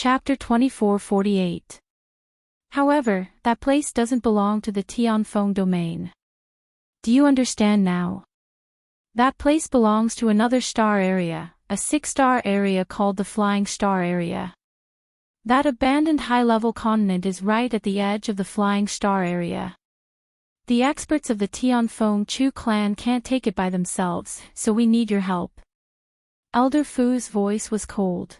Chapter 2448. However, that place doesn't belong to the Tianfeng domain. Do you understand now? That place belongs to another star area, a 6-star area called the Flying Star Area. That abandoned high-level continent is right at the edge of the Flying Star Area. The experts of the Tianfeng Chu clan can't take it by themselves, so we need your help. Elder Fu's voice was cold.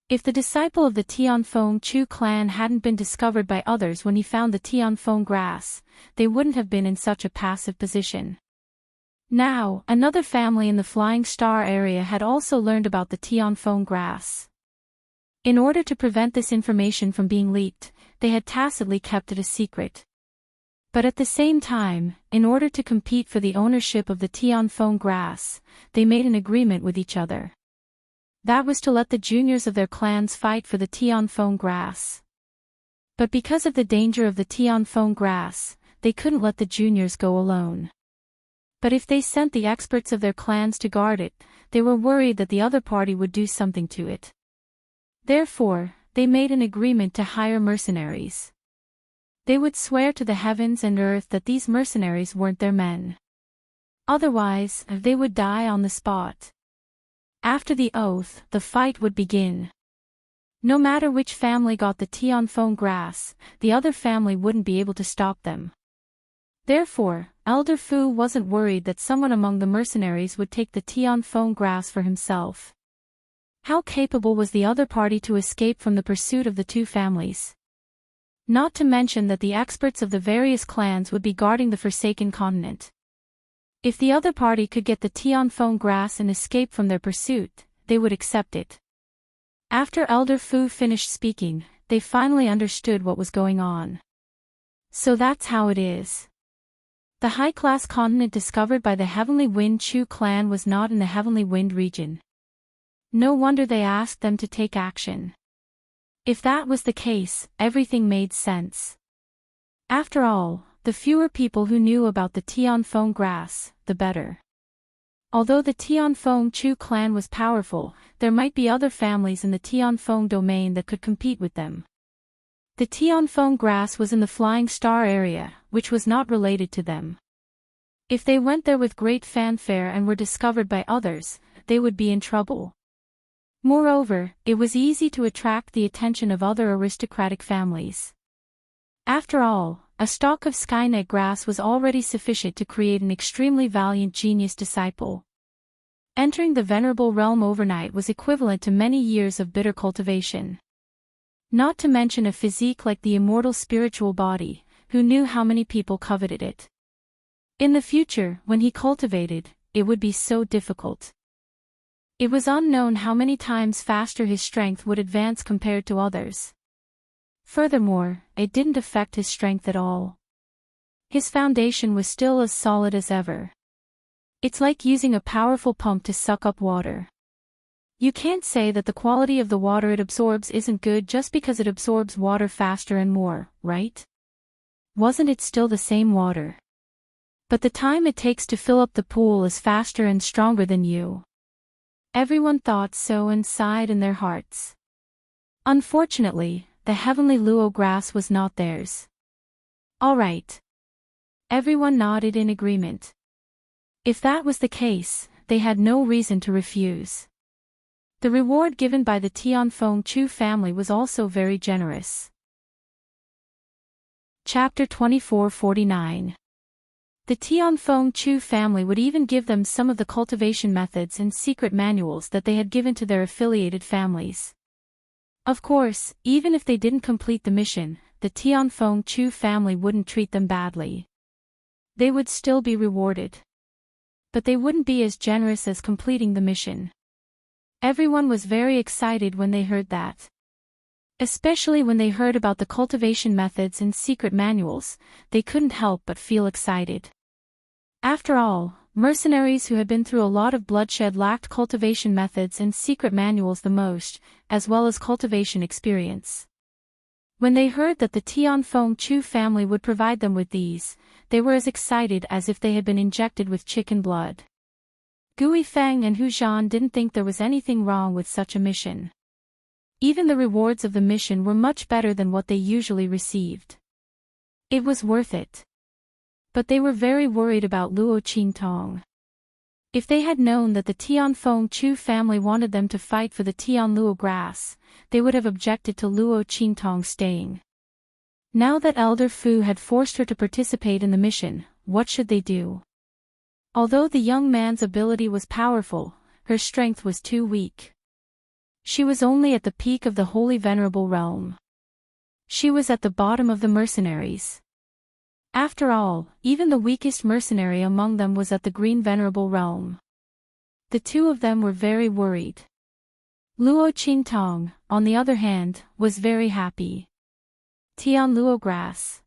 If the disciple of the Tianfeng Chu clan hadn't been discovered by others when he found the Tianfeng grass, they wouldn't have been in such a passive position. Now, another family in the Flying Star area had also learned about the Tianfeng grass. In order to prevent this information from being leaked, they had tacitly kept it a secret. But at the same time, in order to compete for the ownership of the Tianfeng grass, they made an agreement with each other. That was to let the juniors of their clans fight for the Tianfeng grass. But because of the danger of the Tianfeng grass, they couldn't let the juniors go alone. But if they sent the experts of their clans to guard it, they were worried that the other party would do something to it. Therefore, they made an agreement to hire mercenaries. They would swear to the heavens and earth that these mercenaries weren't their men. Otherwise, they would die on the spot. After the oath, the fight would begin. No matter which family got the Tianfeng grass, the other family wouldn't be able to stop them. Therefore, Elder Fu wasn't worried that someone among the mercenaries would take the Tianfeng grass for himself. How capable was the other party to escape from the pursuit of the two families? Not to mention that the experts of the various clans would be guarding the Forsaken Continent. If the other party could get the Tianfeng grass and escape from their pursuit, they would accept it. After Elder Fu finished speaking, they finally understood what was going on. So that's how it is. The high-class continent discovered by the Heavenly Wind Chu clan was not in the Heavenly Wind region. No wonder they asked them to take action. If that was the case, everything made sense. After all, the fewer people who knew about the Tianfeng grass, the better. Although the Tianfeng Chu clan was powerful, there might be other families in the Tianfeng domain that could compete with them. The Tianfeng grass was in the Flying Star area, which was not related to them. If they went there with great fanfare and were discovered by others, they would be in trouble. Moreover, it was easy to attract the attention of other aristocratic families. After all, a stalk of Skynet grass was already sufficient to create an extremely valiant genius disciple. Entering the venerable realm overnight was equivalent to many years of bitter cultivation. Not to mention a physique like the immortal spiritual body, who knew how many people coveted it. In the future, when he cultivated, it would be so difficult. It was unknown how many times faster his strength would advance compared to others. Furthermore, it didn't affect his strength at all. His foundation was still as solid as ever. It's like using a powerful pump to suck up water. You can't say that the quality of the water it absorbs isn't good just because it absorbs water faster and more, right? Wasn't it still the same water? But the time it takes to fill up the pool is faster and stronger than you. Everyone thought so and sighed in their hearts. Unfortunately, the heavenly luo grass was not theirs. All right. Everyone nodded in agreement. If that was the case, they had no reason to refuse. The reward given by the Tianfeng Chu family was also very generous. Chapter 2449. The Tianfeng Chu family would even give them some of the cultivation methods and secret manuals that they had given to their affiliated families. Of course, even if they didn't complete the mission, the Tianfeng Chu family wouldn't treat them badly. They would still be rewarded. But they wouldn't be as generous as completing the mission. Everyone was very excited when they heard that. Especially when they heard about the cultivation methods and secret manuals, they couldn't help but feel excited. After all, mercenaries who had been through a lot of bloodshed lacked cultivation methods and secret manuals the most, as well as cultivation experience. When they heard that the Tianfeng Chu family would provide them with these, they were as excited as if they had been injected with chicken blood. Gui Feng and Hu Zhan didn't think there was anything wrong with such a mission. Even the rewards of the mission were much better than what they usually received. It was worth it. But they were very worried about Luo Qingtong. If they had known that the Tianfeng Chu family wanted them to fight for the Tianluo grass, they would have objected to Luo Qingtong staying. Now that Elder Fu had forced her to participate in the mission, what should they do? Although the young man's ability was powerful, her strength was too weak. She was only at the peak of the Holy Venerable Realm. She was at the bottom of the mercenaries. After all, even the weakest mercenary among them was at the Green Venerable Realm. The two of them were very worried. Luo Qingtong, on the other hand, was very happy. Tianluo grass.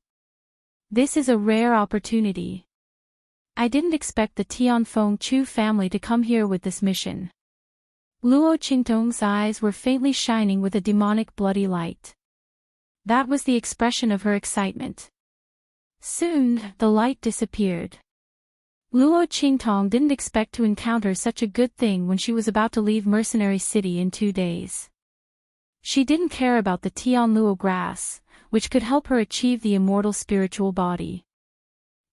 This is a rare opportunity. I didn't expect the Tianfeng Chu family to come here with this mission. Luo Qingtong's eyes were faintly shining with a demonic bloody light. That was the expression of her excitement. Soon, the light disappeared. Luo Qingtong didn't expect to encounter such a good thing when she was about to leave Mercenary City in 2 days. She didn't care about the Tianluo grass, which could help her achieve the immortal spiritual body.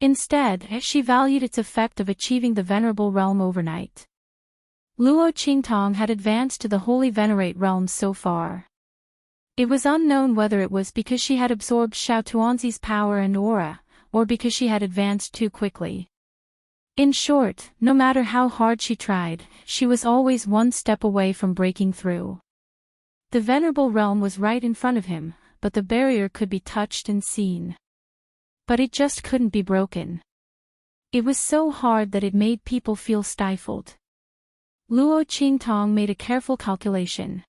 Instead, she valued its effect of achieving the Venerable Realm overnight. Luo Qingtong had advanced to the Holy Venerate realms so far. It was unknown whether it was because she had absorbed Xiao Tuanzi's power and aura, or because she had advanced too quickly. In short, no matter how hard she tried, she was always one step away from breaking through. The Venerable Realm was right in front of him, but the barrier could be touched and seen. But it just couldn't be broken. It was so hard that it made people feel stifled. Luo Qingtong made a careful calculation.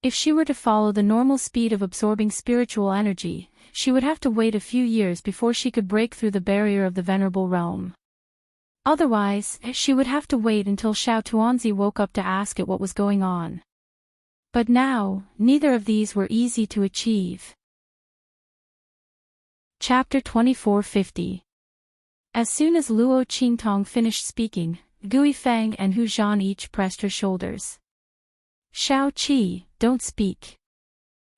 If she were to follow the normal speed of absorbing spiritual energy, she would have to wait a few years before she could break through the barrier of the Venerable Realm. Otherwise, she would have to wait until Xiao Tuanzi woke up to ask it what was going on. But now, neither of these were easy to achieve. Chapter 2450. As soon as Luo Qingtong finished speaking, Gui Feng and Hu Zhan each pressed her shoulders. Shao Qi, don't speak.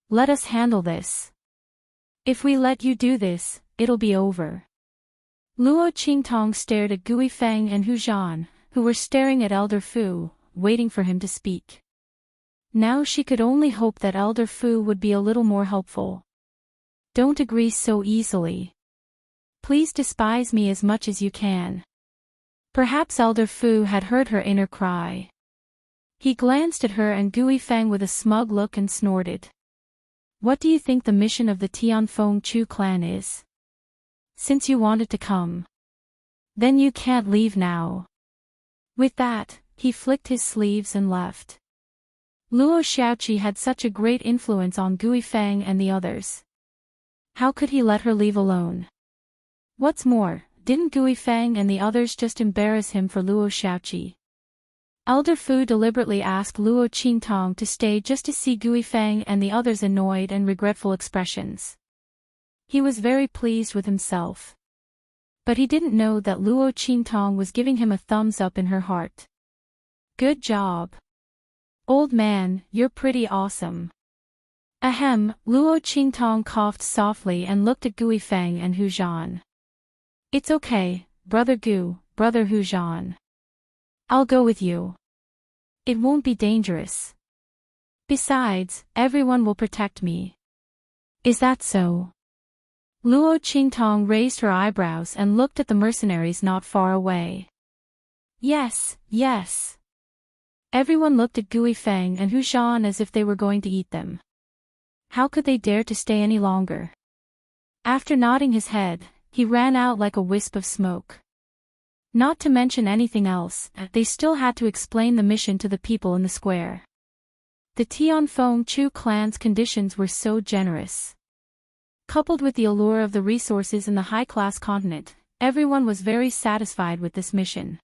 Let us handle this. If we let you do this, it'll be over. Luo Qingtong stared at Gui Feng and Hu Zhan, who were staring at Elder Fu, waiting for him to speak. Now she could only hope that Elder Fu would be a little more helpful. Don't agree so easily. Please despise me as much as you can. Perhaps Elder Fu had heard her inner cry. He glanced at her and Gui Feng with a smug look and snorted. What do you think the mission of the Tianfeng Chu clan is? Since you wanted to come. Then you can't leave now. With that, he flicked his sleeves and left. Luo Xiaoqi had such a great influence on Gui Feng and the others. How could he let her leave alone? What's more, didn't Gui Feng and the others just embarrass him for Luo Xiaoqi? Elder Fu deliberately asked Luo Qingtong to stay just to see Gui Feng and the others' annoyed and regretful expressions. He was very pleased with himself. But he didn't know that Luo Qingtong was giving him a thumbs up in her heart. Good job. Old man, you're pretty awesome. Ahem, Luo Qingtong coughed softly and looked at Gui Feng and Hu Zhan. It's okay, brother Gu, brother Hu Zhan. I'll go with you. It won't be dangerous. Besides, everyone will protect me. Is that so? Luo Qingtong raised her eyebrows and looked at the mercenaries not far away. Yes, yes. Everyone looked at Gui Feng and Hu Zhan as if they were going to eat them. How could they dare to stay any longer? After nodding his head, he ran out like a wisp of smoke. Not to mention anything else, they still had to explain the mission to the people in the square. The Tianfeng Chu clan's conditions were so generous. Coupled with the allure of the resources in the high-class continent, everyone was very satisfied with this mission.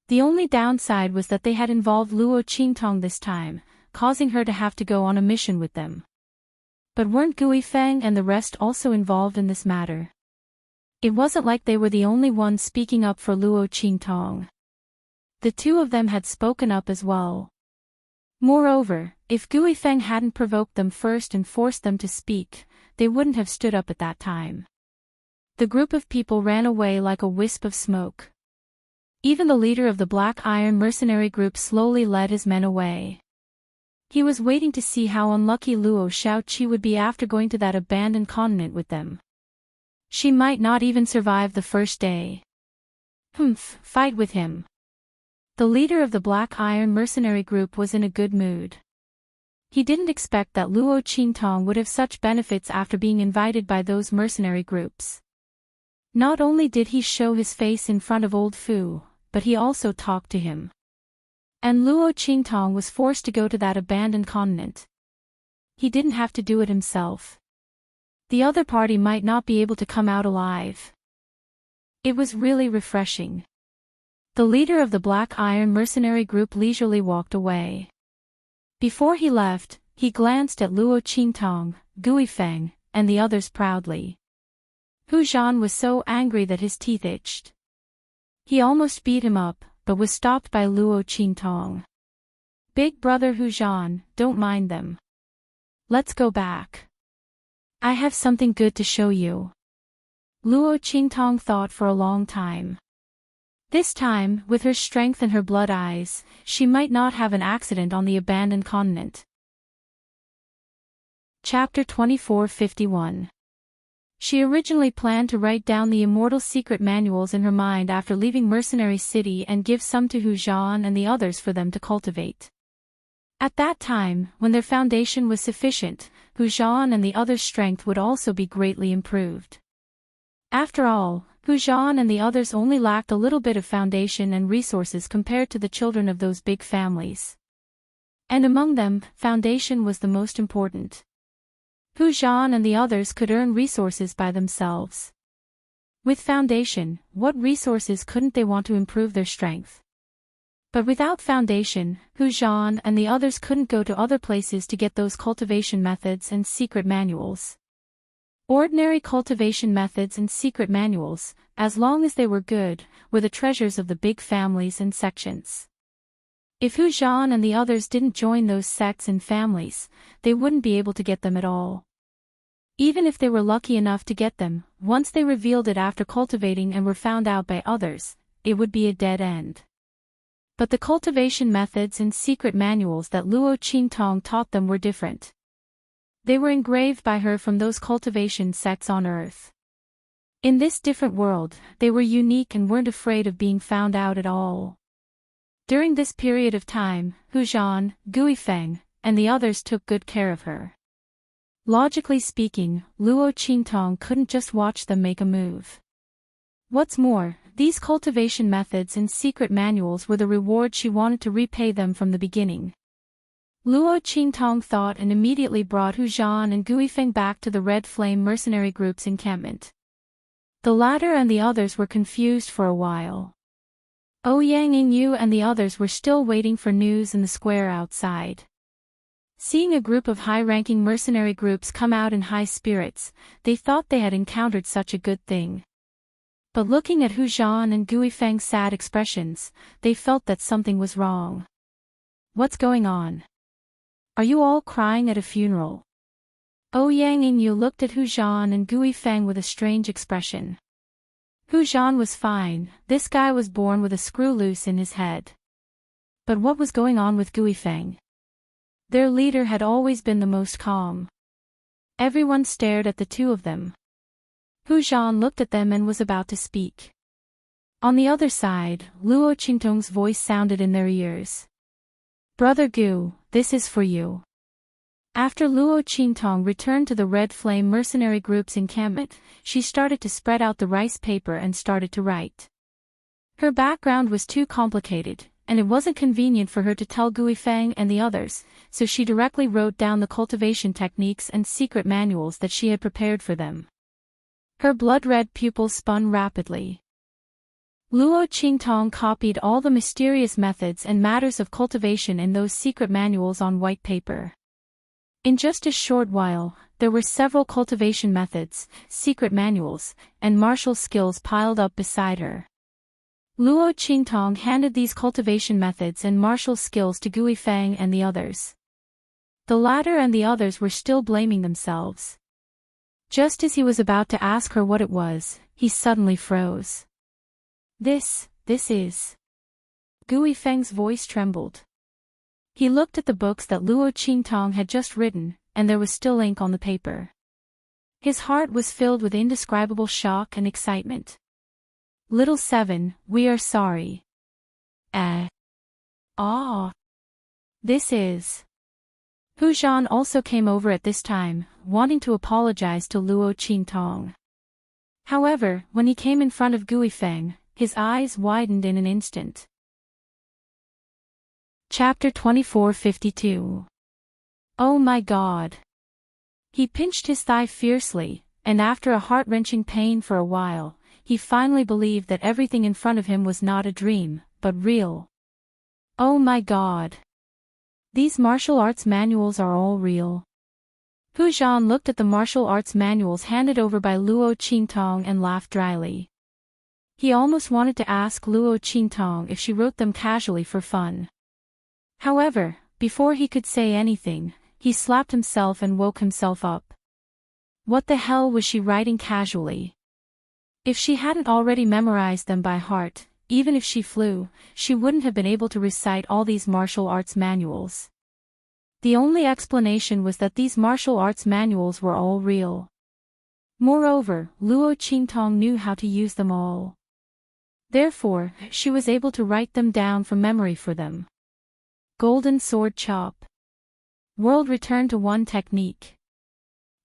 The only downside was that they had involved Luo Qingtong this time, causing her to have to go on a mission with them. But weren't Gui Feng and the rest also involved in this matter? It wasn't like they were the only ones speaking up for Luo Qingtong. The two of them had spoken up as well. Moreover, if Gui Feng hadn't provoked them first and forced them to speak, they wouldn't have stood up at that time. The group of people ran away like a wisp of smoke. Even the leader of the Black Iron mercenary group slowly led his men away. He was waiting to see how unlucky Luo Shaoqi would be after going to that abandoned continent with them. She might not even survive the first day. Fight with him. The leader of the Black Iron mercenary group was in a good mood. He didn't expect that Luo Qingtong would have such benefits after being invited by those mercenary groups. Not only did he show his face in front of old Fu, but he also talked to him. And Luo Qingtong was forced to go to that abandoned continent. He didn't have to do it himself. The other party might not be able to come out alive. It was really refreshing. The leader of the Black Iron mercenary group leisurely walked away. Before he left, he glanced at Luo Qingtong, Gui Feng, and the others proudly. Hu Zhan was so angry that his teeth itched. He almost beat him up, but was stopped by Luo Qingtong. Big brother Hu Zhan, don't mind them. Let's go back. I have something good to show you. Luo Qingtong thought for a long time. This time, with her strength and her blood eyes, she might not have an accident on the abandoned continent. Chapter 2451. She originally planned to write down the immortal secret manuals in her mind after leaving Mercenary City and give some to Hu Zhan and the others for them to cultivate. At that time, when their foundation was sufficient, Hu Zhan and the others' strength would also be greatly improved. After all, Hu Zhan and the others only lacked a little bit of foundation and resources compared to the children of those big families. And among them, foundation was the most important. Hu Zhan and the others could earn resources by themselves. With foundation, what resources couldn't they want to improve their strength? But without foundation, Hu Zhan and the others couldn't go to other places to get those cultivation methods and secret manuals. Ordinary cultivation methods and secret manuals, as long as they were good, were the treasures of the big families and sections. If Hu Zhan and the others didn't join those sects and families, they wouldn't be able to get them at all. Even if they were lucky enough to get them, once they revealed it after cultivating and were found out by others, it would be a dead end. But the cultivation methods and secret manuals that Luo Qingtong taught them were different. They were engraved by her from those cultivation sects on Earth. In this different world, they were unique and weren't afraid of being found out at all. During this period of time, Hu Zhan, Gui Feng, and the others took good care of her. Logically speaking, Luo Qingtong couldn't just watch them make a move. What's more, these cultivation methods and secret manuals were the reward she wanted to repay them from the beginning. Luo Qingtong thought and immediately brought Hu Zhan and Gui Feng back to the Red Flame mercenary group's encampment. The latter and the others were confused for a while. Ouyang Yingyu and the others were still waiting for news in the square outside. Seeing a group of high-ranking mercenary groups come out in high spirits, they thought they had encountered such a good thing. But looking at Hu Zhan and Gui Feng's sad expressions, they felt that something was wrong. What's going on? Are you all crying at a funeral? Ouyang Yingyu looked at Hu Zhan and Gui Feng with a strange expression. Hu Zhan was fine, this guy was born with a screw loose in his head. But what was going on with Gui Feng? Their leader had always been the most calm. Everyone stared at the two of them. Hu Zhan looked at them and was about to speak. On the other side, Luo Qingtong's voice sounded in their ears. Brother Gu, this is for you. After Luo Qingtong returned to the Red Flame mercenary group's encampment, she started to spread out the rice paper and started to write. Her background was too complicated, and it wasn't convenient for her to tell Gui Feng and the others, so she directly wrote down the cultivation techniques and secret manuals that she had prepared for them. Her blood-red pupils spun rapidly. Luo Qingtong copied all the mysterious methods and matters of cultivation in those secret manuals on white paper. In just a short while, there were several cultivation methods, secret manuals, and martial skills piled up beside her. Luo Qingtong handed these cultivation methods and martial skills to Gui Feng and the others. The latter and the others were still blaming themselves. Just as he was about to ask her what it was, he suddenly froze. This is... Gui Feng's voice trembled. He looked at the books that Luo Qingtong had just written, and there was still ink on the paper. His heart was filled with indescribable shock and excitement. Little 7, we are sorry. This is... Hu Zhan also came over at this time, wanting to apologize to Luo Qingtong. However, when he came in front of Gui Feng, his eyes widened in an instant. Chapter 2452. Oh my God! He pinched his thigh fiercely, and after a heart-wrenching pain for a while, he finally believed that everything in front of him was not a dream, but real. Oh my God! These martial arts manuals are all real. Hu Zhan looked at the martial arts manuals handed over by Luo Qingtong and laughed dryly. He almost wanted to ask Luo Qingtong if she wrote them casually for fun. However, before he could say anything, he slapped himself and woke himself up. What the hell was she writing casually? If she hadn't already memorized them by heart, even if she flew, she wouldn't have been able to recite all these martial arts manuals. The only explanation was that these martial arts manuals were all real. Moreover, Luo Qingtong knew how to use them all. Therefore, she was able to write them down from memory for them. Golden Sword Chop. World Return to One Technique.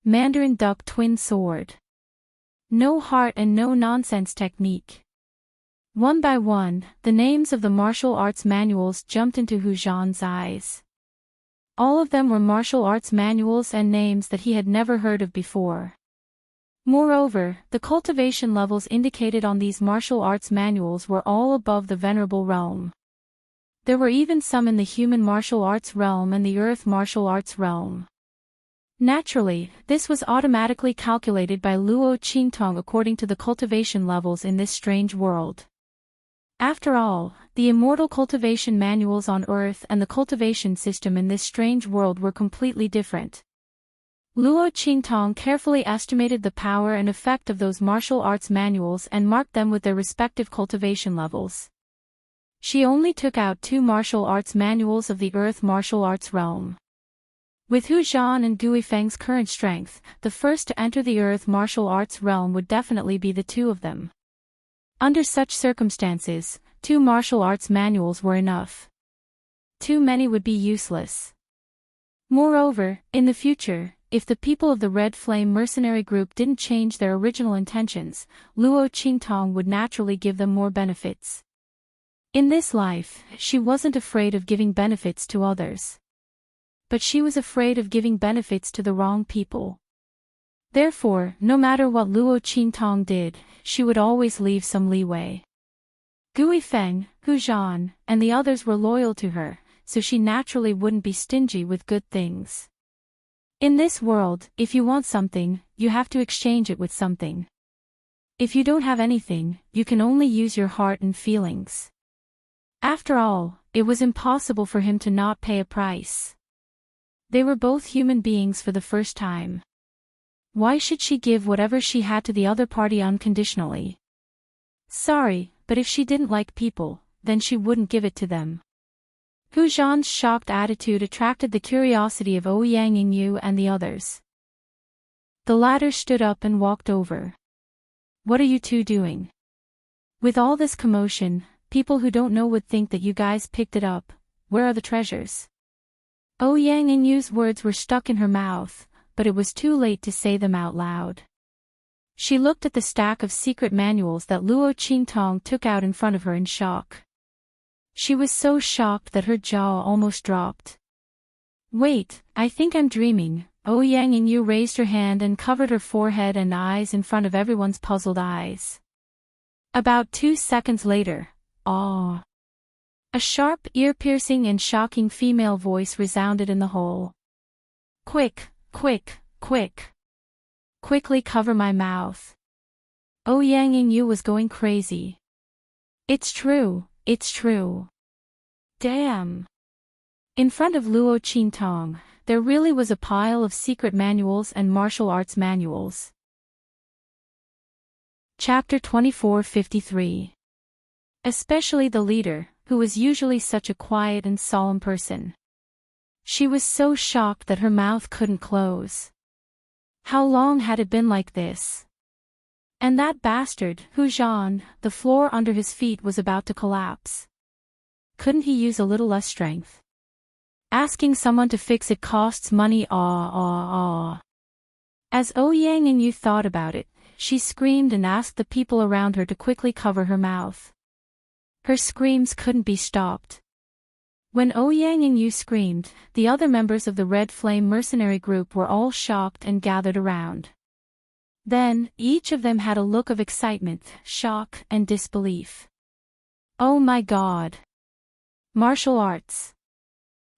Mandarin Duck Twin Sword. No Heart and No Nonsense Technique. One by one, the names of the martial arts manuals jumped into Hu Zhan's eyes. All of them were martial arts manuals and names that he had never heard of before. Moreover, the cultivation levels indicated on these martial arts manuals were all above the venerable realm. There were even some in the human martial arts realm and the earth martial arts realm. Naturally, this was automatically calculated by Luo Qingtong according to the cultivation levels in this strange world. After all, the immortal cultivation manuals on Earth and the cultivation system in this strange world were completely different. Luo Qingtong carefully estimated the power and effect of those martial arts manuals and marked them with their respective cultivation levels. She only took out 2 martial arts manuals of the Earth martial arts realm. With Hu Zhan and Gui Feng's current strength, the first to enter the Earth martial arts realm would definitely be the 2 of them. Under such circumstances, 2 martial arts manuals were enough. Too many would be useless. Moreover, in the future, if the people of the Red Flame mercenary group didn't change their original intentions, Luo Qingtong would naturally give them more benefits. In this life, she wasn't afraid of giving benefits to others. But she was afraid of giving benefits to the wrong people. Therefore, no matter what Luo Qingtong did, she would always leave some leeway. Gui Feng, Hu Zhan, and the others were loyal to her, so she naturally wouldn't be stingy with good things. In this world, if you want something, you have to exchange it with something. If you don't have anything, you can only use your heart and feelings. After all, it was impossible for him to not pay a price. They were both human beings for the first time. Why should she give whatever she had to the other party unconditionally? Sorry, but if she didn't like people, then she wouldn't give it to them. Hu Zhan's shocked attitude attracted the curiosity of Ouyang Yingyu and the others. The latter stood up and walked over. What are you two doing? With all this commotion, people who don't know would think that you guys picked it up. Where are the treasures? Ouyang Yingyu's words were stuck in her mouth, but it was too late to say them out loud. She looked at the stack of secret manuals that Luo Qingtong took out in front of her in shock. She was so shocked that her jaw almost dropped. Wait, I think I'm dreaming. Ouyang Yingyu raised her hand and covered her forehead and eyes in front of everyone's puzzled eyes. About 2 seconds later, "Aw!" A sharp, ear-piercing and shocking female voice resounded in the hole. Quick, quick, quick. Quickly cover my mouth. Ouyang Yingyu was going crazy. It's true, it's true. Damn. In front of Luo Qingtong, there really was a pile of secret manuals and martial arts manuals. Chapter 2453. Especially the leader, who was usually such a quiet and solemn person. She was so shocked that her mouth couldn't close. How long had it been like this? And that bastard, Hu Zhan, the floor under his feet was about to collapse. Couldn't he use a little less strength? Asking someone to fix it costs money. As Ouyang and Yu thought about it, she screamed and asked the people around her to quickly cover her mouth. Her screams couldn't be stopped. When Ouyang and Yu screamed, the other members of the Red Flame mercenary group were all shocked and gathered around. Then, each of them had a look of excitement, shock, and disbelief. Oh my God! Martial arts.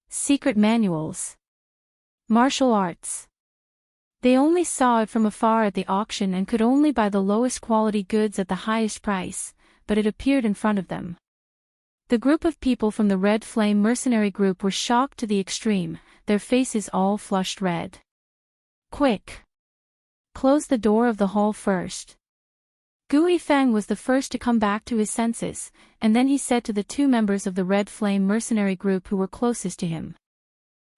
Secret manuals. Martial arts. They only saw it from afar at the auction and could only buy the lowest quality goods at the highest price, but it appeared in front of them. The group of people from the Red Flame mercenary group were shocked to the extreme, their faces all flushed red. Quick! Close the door of the hall first. Gui Feng was the first to come back to his senses, and then he said to the two members of the Red Flame mercenary group who were closest to him.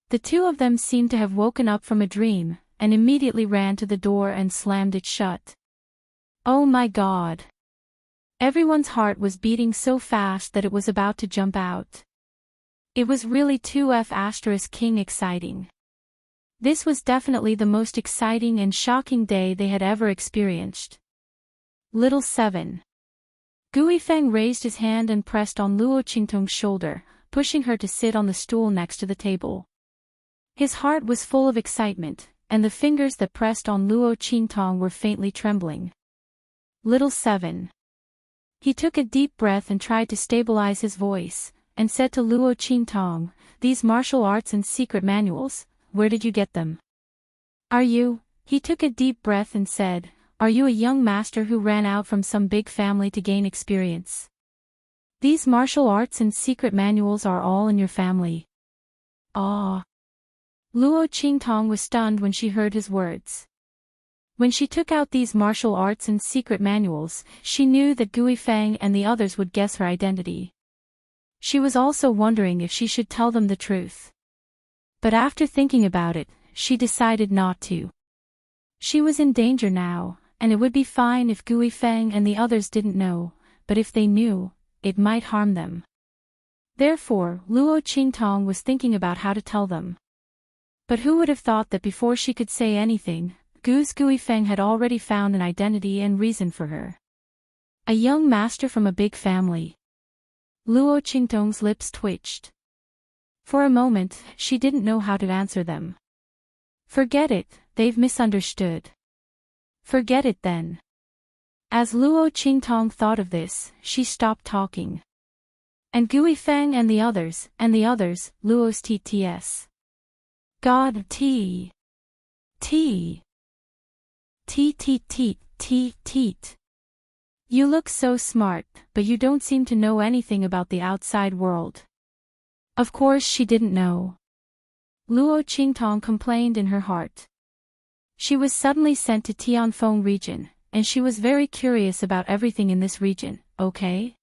The two of them seemed to have woken up from a dream, and immediately ran to the door and slammed it shut. Oh my God! Everyone's heart was beating so fast that it was about to jump out. It was really 2F*King exciting. This was definitely the most exciting and shocking day they had ever experienced. Little 7. Gui Feng raised his hand and pressed on Luo Qingtong's shoulder, pushing her to sit on the stool next to the table. His heart was full of excitement, and the fingers that pressed on Luo Qingtong were faintly trembling. Little 7. He took a deep breath and tried to stabilize his voice, and said to Luo Qingtong, "These martial arts and secret manuals, where did you get them? He took a deep breath and said, "Are you a young master who ran out from some big family to gain experience? These martial arts and secret manuals are all in your family." Ah! Luo Qingtong was stunned when she heard his words. When she took out these martial arts and secret manuals, she knew that Gui Feng and the others would guess her identity. She was also wondering if she should tell them the truth. But after thinking about it, she decided not to. She was in danger now, and it would be fine if Gui Feng and the others didn't know, but if they knew, it might harm them. Therefore, Luo Qingtong was thinking about how to tell them. But who would have thought that before she could say anything, Gui Feng had already found an identity and reason for her. A young master from a big family. Luo Qingtong's lips twitched. For a moment, she didn't know how to answer them. Forget it, they've misunderstood. Forget it then. As Luo Qingtong thought of this, she stopped talking. And Gui Feng and the others, Luo's TTS. God T. You look so smart, but you don't seem to know anything about the outside world. Of course she didn't know. Luo Qingtong complained in her heart. She was suddenly sent to Tianfeng region, and she was very curious about everything in this region, okay?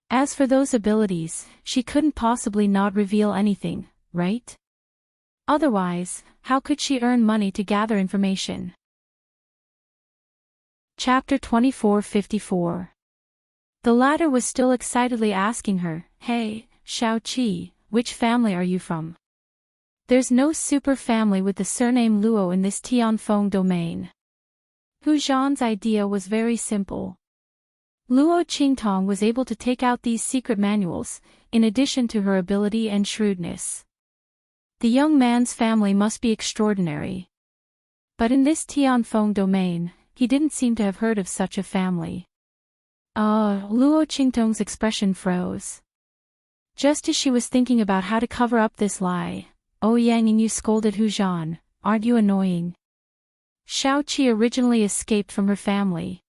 As for those abilities, she couldn't possibly not reveal anything, right? Otherwise, how could she earn money to gather information? Chapter 2454. The latter was still excitedly asking her, "Hey, Xiaoqi, which family are you from? There's no super family with the surname Luo in this Tianfeng domain." Hu Zhan's idea was very simple. Luo Qingtong was able to take out these secret manuals, in addition to her ability and shrewdness. The young man's family must be extraordinary. But in this Tianfeng domain, he didn't seem to have heard of such a family. Luo Qingtong's expression froze. Just as she was thinking about how to cover up this lie, Ouyang and Yu scolded Hu Zhan, "Aren't you annoying? Xiaoqi originally escaped from her family.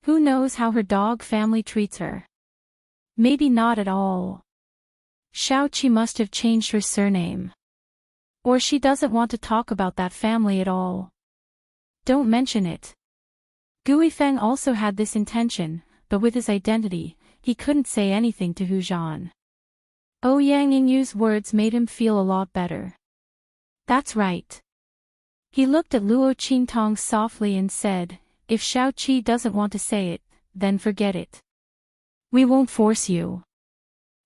Who knows how her dog family treats her? Maybe not at all. Shao-Chi must have changed her surname. Or she doesn't want to talk about that family at all. Don't mention it. Guifeng also had this intention, but with his identity, he couldn't say anything to Hu Zhan. Yang Yingyu's words made him feel a lot better. That's right. He looked at Luo Qingtong softly and said, if Shao-Chi doesn't want to say it, then forget it. We won't force you.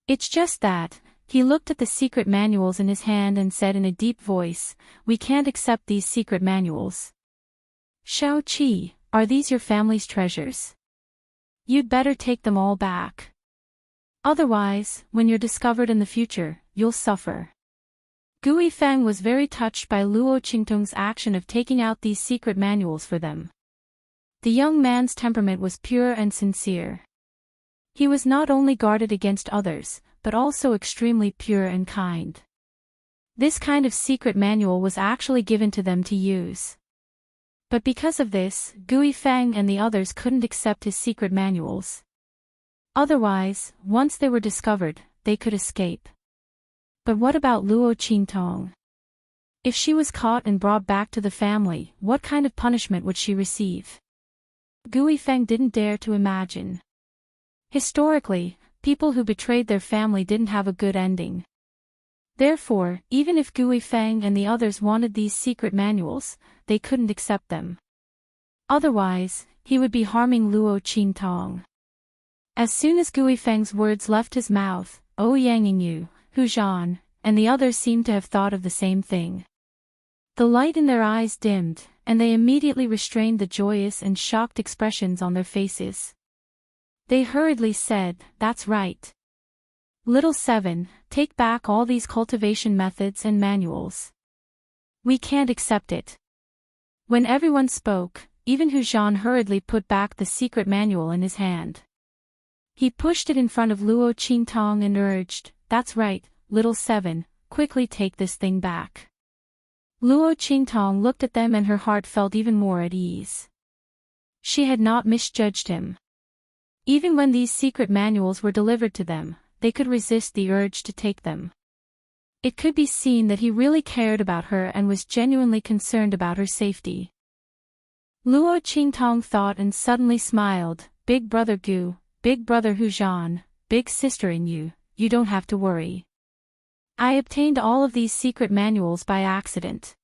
It's just that, he looked at the secret manuals in his hand and said in a deep voice, we can't accept these secret manuals. Shao-Chi, are these your family's treasures? You'd better take them all back. Otherwise, when you're discovered in the future, you'll suffer. Guifeng was very touched by Luo Qingtong's action of taking out these secret manuals for them. The young man's temperament was pure and sincere. He was not only guarded against others, but also extremely pure and kind. This kind of secret manual was actually given to them to use. But because of this, Guifeng and the others couldn't accept his secret manuals. Otherwise, once they were discovered, they could escape. But what about Luo Qingtong? If she was caught and brought back to the family, what kind of punishment would she receive? Guifeng didn't dare to imagine. Historically, people who betrayed their family didn't have a good ending. Therefore, even if Guifeng and the others wanted these secret manuals, they couldn't accept them. Otherwise, he would be harming Luo Qingtong. As soon as Guifeng's words left his mouth, Yang Yingyu, Hu Zhan, and the others seemed to have thought of the same thing. The light in their eyes dimmed, and they immediately restrained the joyous and shocked expressions on their faces. They hurriedly said, that's right. Little 7, take back all these cultivation methods and manuals. We can't accept it. When everyone spoke, even Hu Zhan hurriedly put back the secret manual in his hand. He pushed it in front of Luo Qingtong and urged, that's right, little 7, quickly take this thing back. Luo Qingtong looked at them and her heart felt even more at ease. She had not misjudged him. Even when these secret manuals were delivered to them, they could resist the urge to take them. It could be seen that he really cared about her and was genuinely concerned about her safety. Luo Qingtong thought and suddenly smiled, Big brother Gu, Big brother Hu Zhan, big sister in you, you don't have to worry. I obtained all of these secret manuals by accident.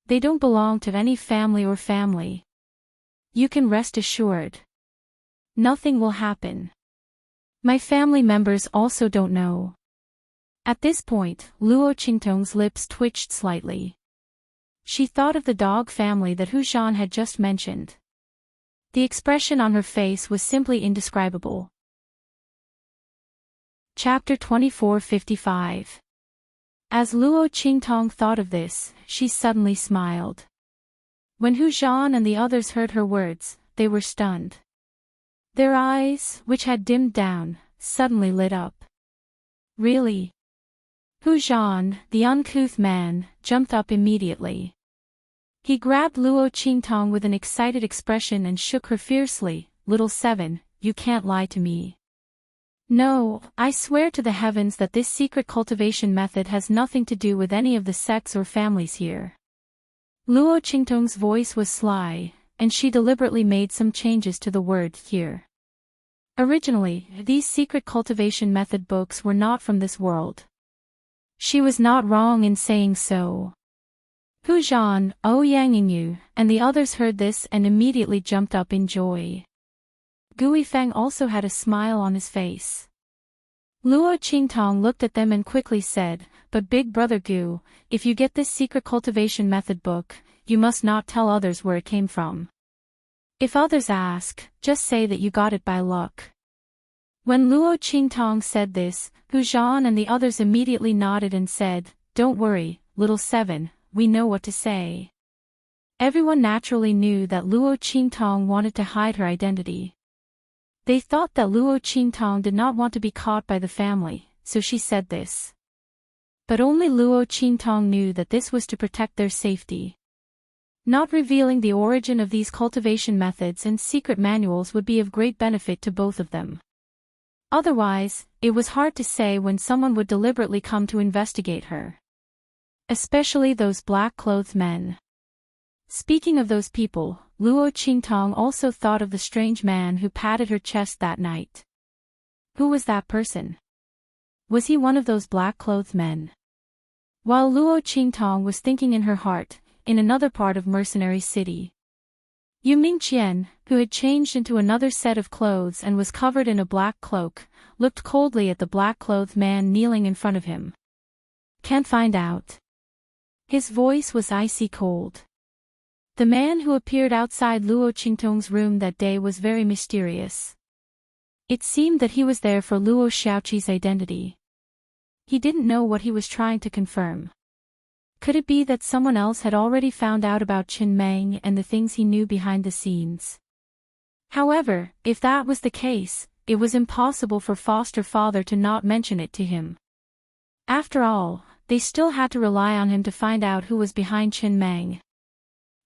They don't belong to any family or family. You can rest assured. Nothing will happen. My family members also don't know. At this point, Luo Qingtong's lips twitched slightly. She thought of the dog family that Hu Zhan had just mentioned. The expression on her face was simply indescribable. Chapter 24:55. As Luo Qingtong thought of this, she suddenly smiled. When Hu Zhan and the others heard her words, they were stunned. Their eyes, which had dimmed down, suddenly lit up. Really? Hu Zhan, the uncouth man, jumped up immediately. He grabbed Luo Qingtong with an excited expression and shook her fiercely, Little 7, you can't lie to me. No, I swear to the heavens that this secret cultivation method has nothing to do with any of the sects or families here. Luo Qingtong's voice was sly, and she deliberately made some changes to the word here. Originally, these secret cultivation method books were not from this world. She was not wrong in saying so. Hu Zhan, Yang Yingyu, and the others heard this and immediately jumped up in joy. Guifeng also had a smile on his face. Luo Qingtong looked at them and quickly said, but Big Brother Gu, if you get this secret cultivation method book, you must not tell others where it came from. If others ask, just say that you got it by luck. When Luo Qingtong said this, Hu Zhan and the others immediately nodded and said, don't worry, Little 7, we know what to say. Everyone naturally knew that Luo Qingtong wanted to hide her identity. They thought that Luo Qingtong did not want to be caught by the family, so she said this. But only Luo Qingtong knew that this was to protect their safety. Not revealing the origin of these cultivation methods and secret manuals would be of great benefit to both of them. Otherwise, it was hard to say when someone would deliberately come to investigate her. Especially those black-clothed men. Speaking of those people, Luo Qingtong also thought of the strange man who patted her chest that night. Who was that person? Was he one of those black-clothed men? While Luo Qingtong was thinking in her heart, in another part of Mercenary City, Yu Mingqian, who had changed into another set of clothes and was covered in a black cloak, looked coldly at the black-clothed man kneeling in front of him. Can't find out. His voice was icy cold. The man who appeared outside Luo Qingtong's room that day was very mysterious. It seemed that he was there for Luo Xiaoqi's identity. He didn't know what he was trying to confirm. Could it be that someone else had already found out about Qin Meng and the things he knew behind the scenes? However, if that was the case, it was impossible for foster father to not mention it to him. After all, they still had to rely on him to find out who was behind Qin Meng.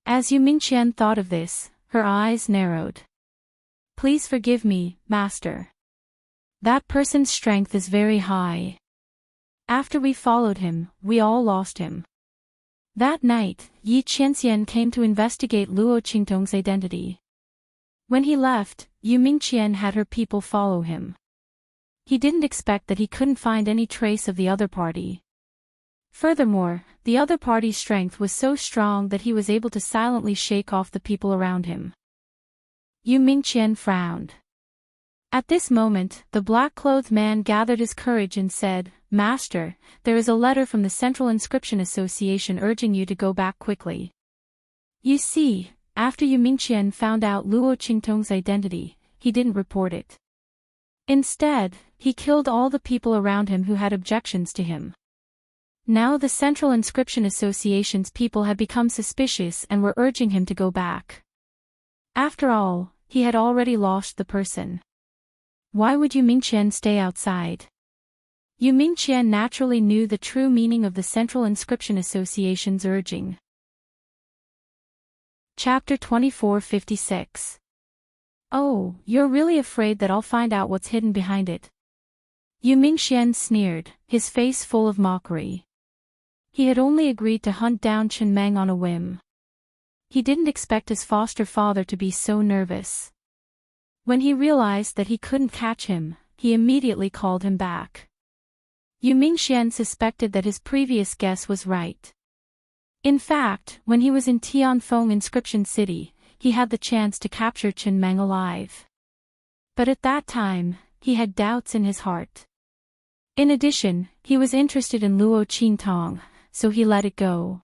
As Yu Mingqian thought of this, her eyes narrowed. Please forgive me, master. That person's strength is very high. After we followed him, we all lost him. That night, Yi Qianxian came to investigate Luo Qingtong's identity. When he left, Yu Mingqian had her people follow him. He didn't expect that he couldn't find any trace of the other party. Furthermore, the other party's strength was so strong that he was able to silently shake off the people around him. Yu Mingqian frowned. At this moment, the black-clothed man gathered his courage and said, "Master, there is a letter from the Central Inscription Association urging you to go back quickly." You see, after Yu Mingqian found out Luo Qingtong's identity, he didn't report it. Instead, he killed all the people around him who had objections to him. Now the Central Inscription Association's people had become suspicious and were urging him to go back. After all, he had already lost the person. Why would Yu Mingqian stay outside? Yu Mingqian naturally knew the true meaning of the Central Inscription Association's urging. Chapter 2456. Oh, you're really afraid that I'll find out what's hidden behind it? Yu Mingqian sneered, his face full of mockery. He had only agreed to hunt down Qin Meng on a whim. He didn't expect his foster father to be so nervous. When he realized that he couldn't catch him, he immediately called him back. Yu Mingqian suspected that his previous guess was right. In fact, when he was in Tianfeng Inscription City, he had the chance to capture Qin Meng alive. But at that time, he had doubts in his heart. In addition, he was interested in Luo Qingtong, so he let it go.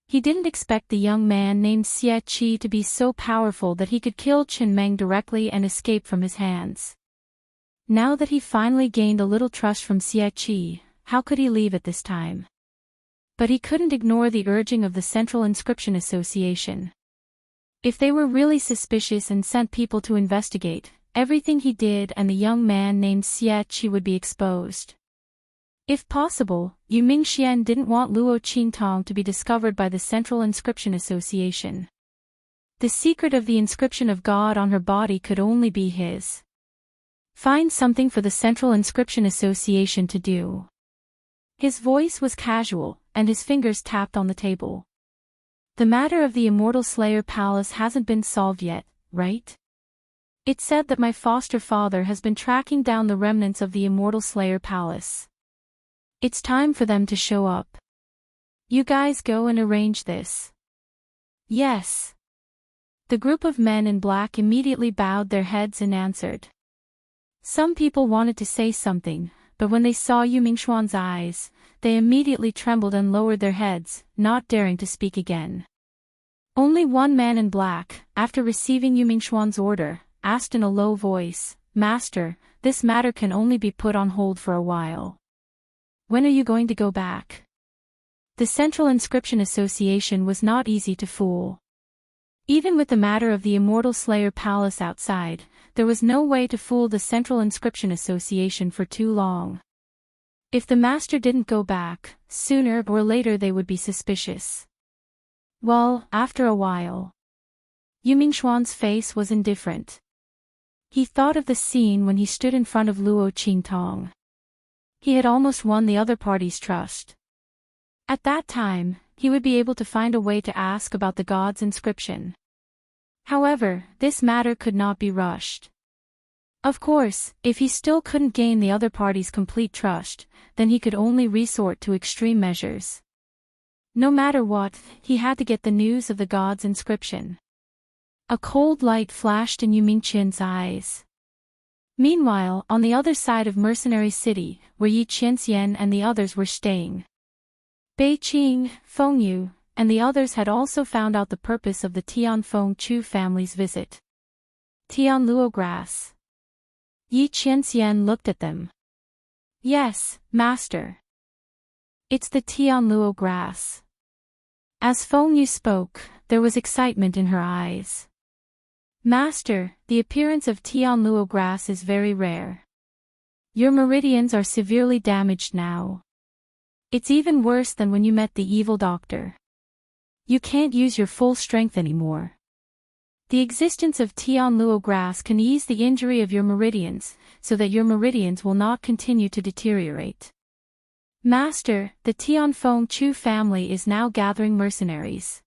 He didn't expect the young man named Xie Qi to be so powerful that he could kill Qin Meng directly and escape from his hands. Now that he finally gained a little trust from Xie Qi, how could he leave at this time? But he couldn't ignore the urging of the Central Inscription Association. If they were really suspicious and sent people to investigate, everything he did and the young man named Xie Qi would be exposed. If possible, Yu Mingqian didn't want Luo Qingtong to be discovered by the Central Inscription Association. The secret of the inscription of God on her body could only be his. Find something for the Central Inscription Association to do. His voice was casual, and his fingers tapped on the table. The matter of the Immortal Slayer Palace hasn't been solved yet, right? It's said that my foster father has been tracking down the remnants of the Immortal Slayer Palace. It's time for them to show up. You guys go and arrange this. Yes. The group of men in black immediately bowed their heads and answered. Some people wanted to say something, but when they saw Yu Mingqian's eyes, they immediately trembled and lowered their heads, not daring to speak again. Only one man in black, after receiving Yu Mingqian's order, asked in a low voice, "Master, this matter can only be put on hold for a while. When are you going to go back?" The Central Inscription Association was not easy to fool. Even with the matter of the Immortal Slayer Palace outside, there was no way to fool the Central Inscription Association for too long. If the master didn't go back, sooner or later they would be suspicious. Well, after a while. Yu Mingqian's face was indifferent. He thought of the scene when he stood in front of Luo Qingtong. He had almost won the other party's trust. At that time, he would be able to find a way to ask about the god's inscription. However, this matter could not be rushed. Of course, if he still couldn't gain the other party's complete trust, then he could only resort to extreme measures. No matter what, he had to get the news of the god's inscription. A cold light flashed in Yu Mingqian's eyes. Meanwhile, on the other side of Mercenary City, where Yi Qianxian and the others were staying, Bei Qing, Feng Yu, and the others had also found out the purpose of the Tianfeng Chu family's visit. Tianluo grass. Yi Qianxian looked at them. Yes, master. It's the Tianluo grass. As Feng Yu spoke, there was excitement in her eyes. Master, the appearance of Tianluo grass is very rare. Your meridians are severely damaged now. It's even worse than when you met the evil doctor. You can't use your full strength anymore. The existence of Tianluo grass can ease the injury of your meridians, so that your meridians will not continue to deteriorate. Master, the Tianfeng Chu family is now gathering mercenaries.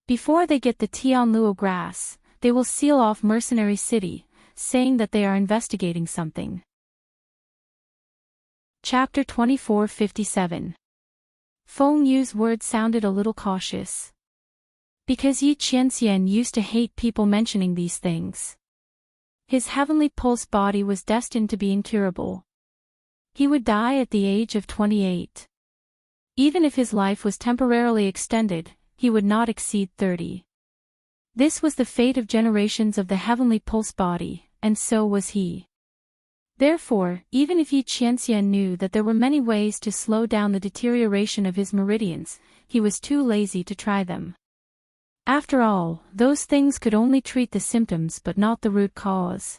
Before they get the Tianluo grass, they will seal off Mercenary City, saying that they are investigating something. Chapter 24:57. Feng Yu's words sounded a little cautious. Because Yi Qianxian used to hate people mentioning these things. His heavenly pulse body was destined to be incurable. He would die at the age of 28. Even if his life was temporarily extended, he would not exceed 30. This was the fate of generations of the heavenly pulse body, and so was he. Therefore, even if Yi Qianxian knew that there were many ways to slow down the deterioration of his meridians, he was too lazy to try them. After all, those things could only treat the symptoms but not the root cause.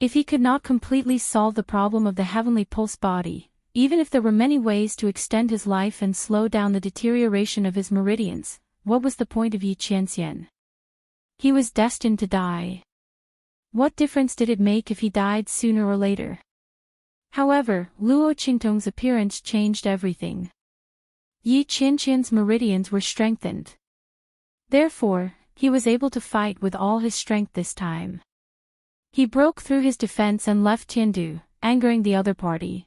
If he could not completely solve the problem of the heavenly pulse body, even if there were many ways to extend his life and slow down the deterioration of his meridians, what was the point of Yi Qianxian? He was destined to die. What difference did it make if he died sooner or later? However, Luo Qingtong's appearance changed everything. Yi Qianxian's meridians were strengthened. Therefore, he was able to fight with all his strength this time. He broke through his defense and left Tiandu, angering the other party.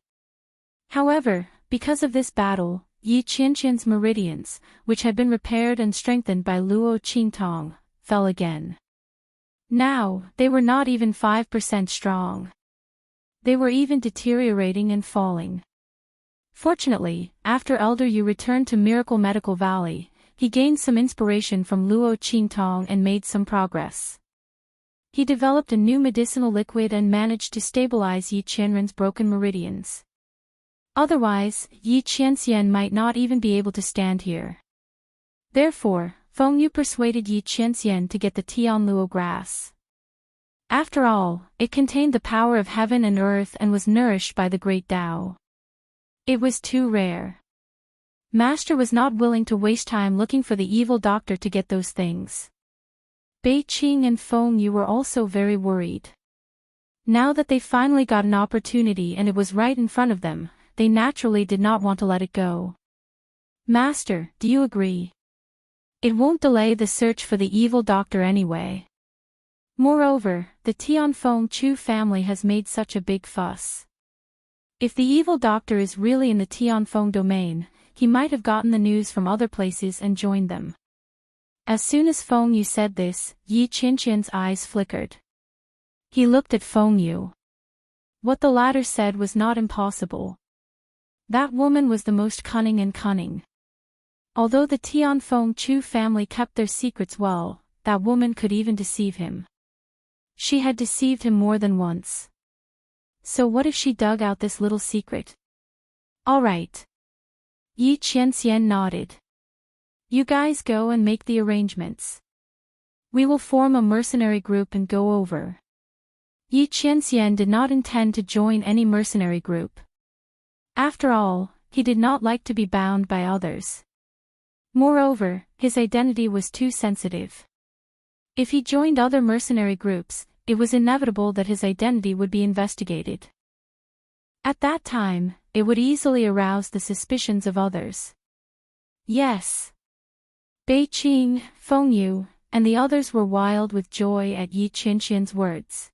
However, because of this battle, Yi Qianxian's meridians, which had been repaired and strengthened by Luo Qingtong, fell again. Now, they were not even 5% strong. They were even deteriorating and falling. Fortunately, after Elder Yu returned to Miracle Medical Valley, he gained some inspiration from Luo Qingtong and made some progress. He developed a new medicinal liquid and managed to stabilize Yi Qianren's broken meridians. Otherwise, Yi Qianxian might not even be able to stand here. Therefore, Feng Yu persuaded Yi Qianxian to get the Tianluo grass. After all, it contained the power of heaven and earth and was nourished by the great Tao. It was too rare. Master was not willing to waste time looking for the evil doctor to get those things. Bei Qing and Feng Yu were also very worried. Now that they finally got an opportunity and it was right in front of them, they naturally did not want to let it go. Master, do you agree? It won't delay the search for the evil doctor anyway. Moreover, the Tianfeng Chu family has made such a big fuss. If the evil doctor is really in the Tianfeng domain, he might have gotten the news from other places and joined them. As soon as Feng Yu said this, Yi Qianxian's eyes flickered. He looked at Feng Yu. What the latter said was not impossible. That woman was the most cunning and cunning. Although the Tianfeng Chu family kept their secrets well, that woman could even deceive him. She had deceived him more than once. So what if she dug out this little secret? All right. Yi Qianxian nodded. You guys go and make the arrangements. We will form a mercenary group and go over. Yi Qianxian did not intend to join any mercenary group. After all, he did not like to be bound by others. Moreover, his identity was too sensitive. If he joined other mercenary groups, it was inevitable that his identity would be investigated. At that time, it would easily arouse the suspicions of others. Yes. Bei Qing, Feng Yu, and the others were wild with joy at Yi Qianxian's words.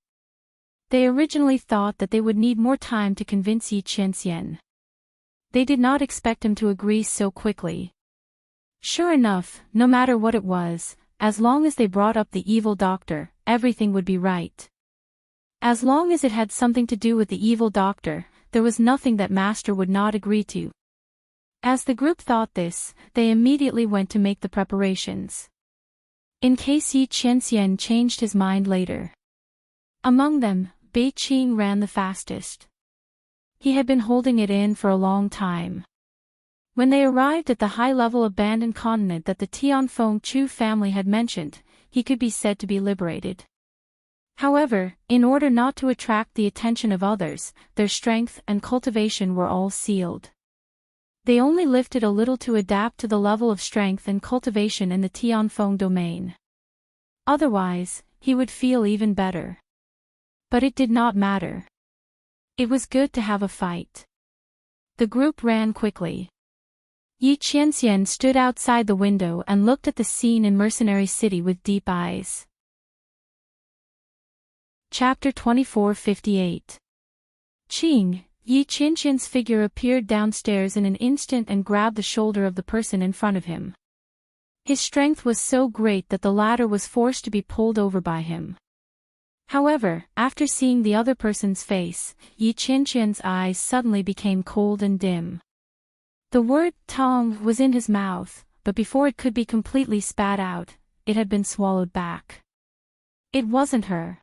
They originally thought that they would need more time to convince Yi Qianxian. They did not expect him to agree so quickly. Sure enough, no matter what it was, as long as they brought up the evil doctor, everything would be right. As long as it had something to do with the evil doctor, there was nothing that Master would not agree to. As the group thought this, they immediately went to make the preparations, in case Yi Qianxian changed his mind later. Among them, Bei Qing ran the fastest. He had been holding it in for a long time. When they arrived at the high-level abandoned continent that the Tianfeng Chu family had mentioned, he could be said to be liberated. However, in order not to attract the attention of others, their strength and cultivation were all sealed. They only lifted a little to adapt to the level of strength and cultivation in the Tianfeng domain. Otherwise, he would feel even better. But it did not matter. It was good to have a fight. The group ran quickly. Yi Qianxian stood outside the window and looked at the scene in Mercenary City with deep eyes. Chapter 2458. Qing, Yi Qianxian's figure appeared downstairs in an instant and grabbed the shoulder of the person in front of him. His strength was so great that the latter was forced to be pulled over by him. However, after seeing the other person's face, Yi Qianxian's eyes suddenly became cold and dim. The word "tongue" was in his mouth, but before it could be completely spat out, it had been swallowed back. It wasn't her.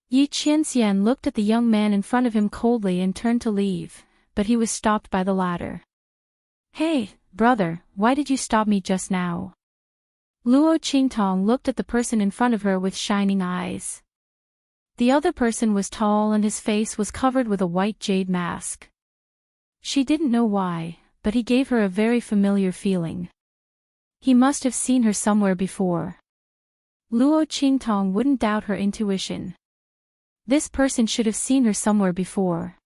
Yi Qianxian looked at the young man in front of him coldly and turned to leave, but he was stopped by the latter. "Hey, brother, why did you stop me just now?" Luo Qingtong looked at the person in front of her with shining eyes. The other person was tall and his face was covered with a white jade mask. She didn't know why, but he gave her a very familiar feeling. He must have seen her somewhere before. Luo Qingtong wouldn't doubt her intuition. This person should have seen her somewhere before.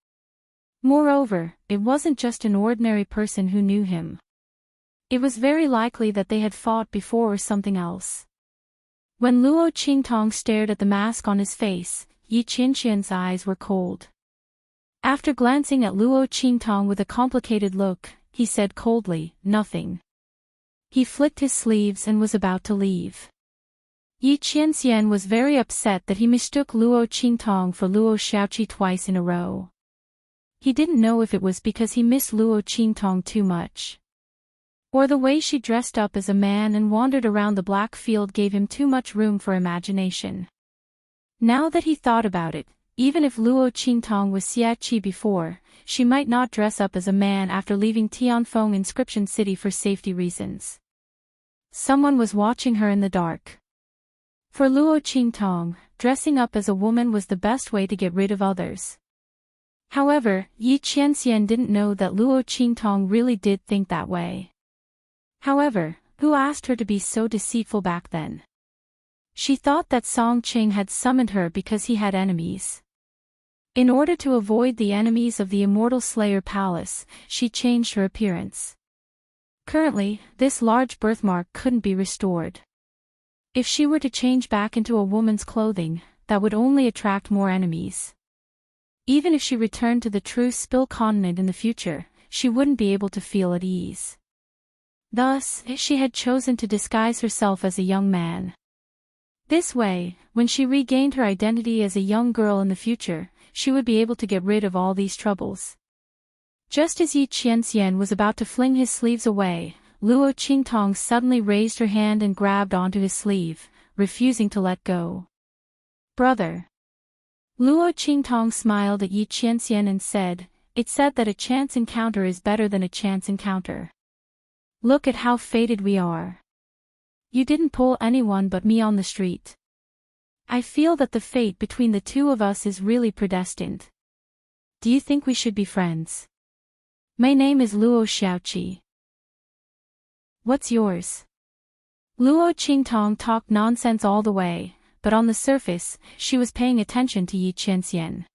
Moreover, it wasn't just an ordinary person who knew him. It was very likely that they had fought before or something else. When Luo Qingtong stared at the mask on his face, Yi Qianxian's eyes were cold. After glancing at Luo Qingtong with a complicated look, he said coldly, "Nothing." He flicked his sleeves and was about to leave. Yi Qianxian was very upset that he mistook Luo Qingtong for Luo Xiaoqi twice in a row. He didn't know if it was because he missed Luo Qingtong too much, or the way she dressed up as a man and wandered around the black field gave him too much room for imagination. Now that he thought about it, even if Luo Qingtong was Xia Qi before, she might not dress up as a man after leaving Tianfeng Inscription City for safety reasons. Someone was watching her in the dark. For Luo Qingtong, dressing up as a woman was the best way to get rid of others. However, Yi Qianxian didn't know that Luo Qingtong really did think that way. However, who asked her to be so deceitful back then? She thought that Song Qing had summoned her because he had enemies. In order to avoid the enemies of the Immortal Slayer Palace, she changed her appearance. Currently, this large birthmark couldn't be restored. If she were to change back into a woman's clothing, that would only attract more enemies. Even if she returned to the true Spill continent in the future, she wouldn't be able to feel at ease. Thus, she had chosen to disguise herself as a young man. This way, when she regained her identity as a young girl in the future, she would be able to get rid of all these troubles. Just as Yi Qianxian was about to fling his sleeves away, Luo Qingtong suddenly raised her hand and grabbed onto his sleeve, refusing to let go. "Brother." Luo Qingtong smiled at Yi Qianxian and said, "It's said that a chance encounter is better than a chance encounter. Look at how fated we are. You didn't pull anyone but me on the street. I feel that the fate between the two of us is really predestined. Do you think we should be friends? My name is Luo Xiaoqi. What's yours?" Luo Qingtong talked nonsense all the way, but on the surface, she was paying attention to Yi Qianxian.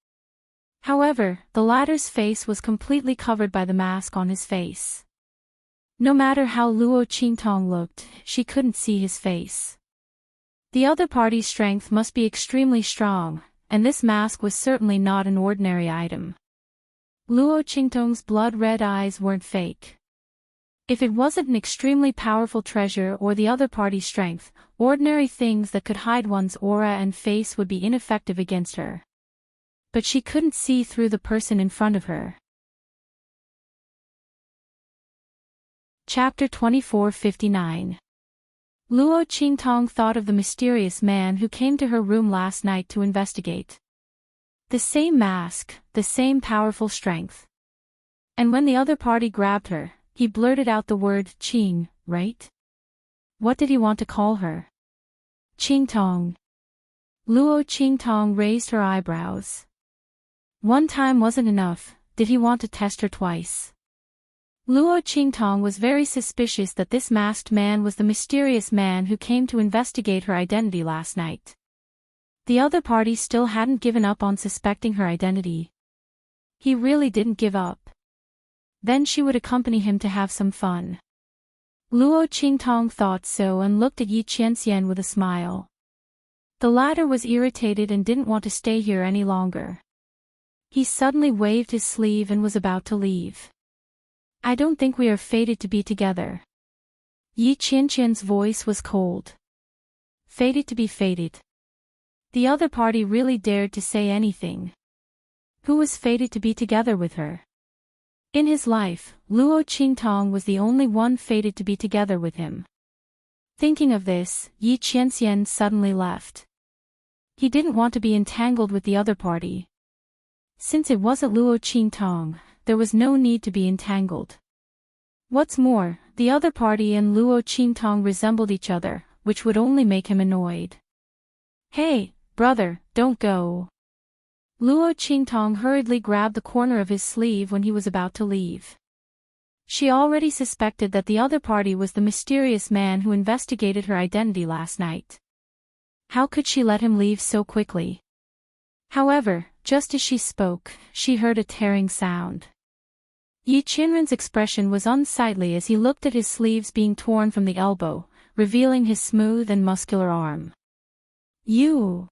However, the latter's face was completely covered by the mask on his face. No matter how Luo Qingtong looked, she couldn't see his face. The other party's strength must be extremely strong, and this mask was certainly not an ordinary item. Luo Qingtong's blood-red eyes weren't fake. If it wasn't an extremely powerful treasure or the other party's strength, ordinary things that could hide one's aura and face would be ineffective against her. But she couldn't see through the person in front of her. Chapter 2459. Luo Qingtong thought of the mysterious man who came to her room last night to investigate. The same mask, the same powerful strength. And when the other party grabbed her, he blurted out the word Qing, right? What did he want to call her? Qingtong. Luo Qingtong raised her eyebrows. One time wasn't enough, did he want to test her twice? Luo Qingtong was very suspicious that this masked man was the mysterious man who came to investigate her identity last night. The other party still hadn't given up on suspecting her identity. He really didn't give up. Then she would accompany him to have some fun. Luo Qingtong thought so and looked at Yi Qianxian with a smile. The latter was irritated and didn't want to stay here any longer. He suddenly waved his sleeve and was about to leave. I don't think we are fated to be together. Yi Qianxian's voice was cold. Fated to be fated. The other party really dared to say anything. Who was fated to be together with her? In his life, Luo Qingtong was the only one fated to be together with him. Thinking of this, Yi Qianxian suddenly left. He didn't want to be entangled with the other party. Since it wasn't Luo Qingtong, there was no need to be entangled. What's more, the other party and Luo Qingtong resembled each other, which would only make him annoyed. Hey, brother, don't go. Luo Qingtong hurriedly grabbed the corner of his sleeve when he was about to leave. She already suspected that the other party was the mysterious man who investigated her identity last night. How could she let him leave so quickly? However, just as she spoke, she heard a tearing sound. Yi Qianren's expression was unsightly as he looked at his sleeves being torn from the elbow, revealing his smooth and muscular arm. You!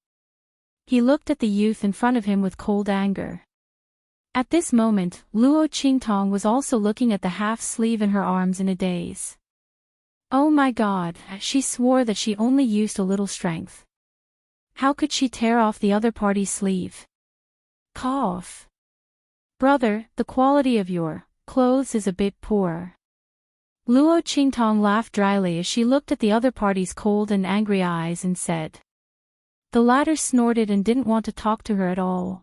He looked at the youth in front of him with cold anger. At this moment, Luo Qingtong was also looking at the half-sleeve in her arms in a daze. Oh my God, she swore that she only used a little strength. How could she tear off the other party's sleeve? Cough. Brother, the quality of your clothes is a bit poor. Luo Qingtong laughed dryly as she looked at the other party's cold and angry eyes and said. The latter snorted and didn't want to talk to her at all.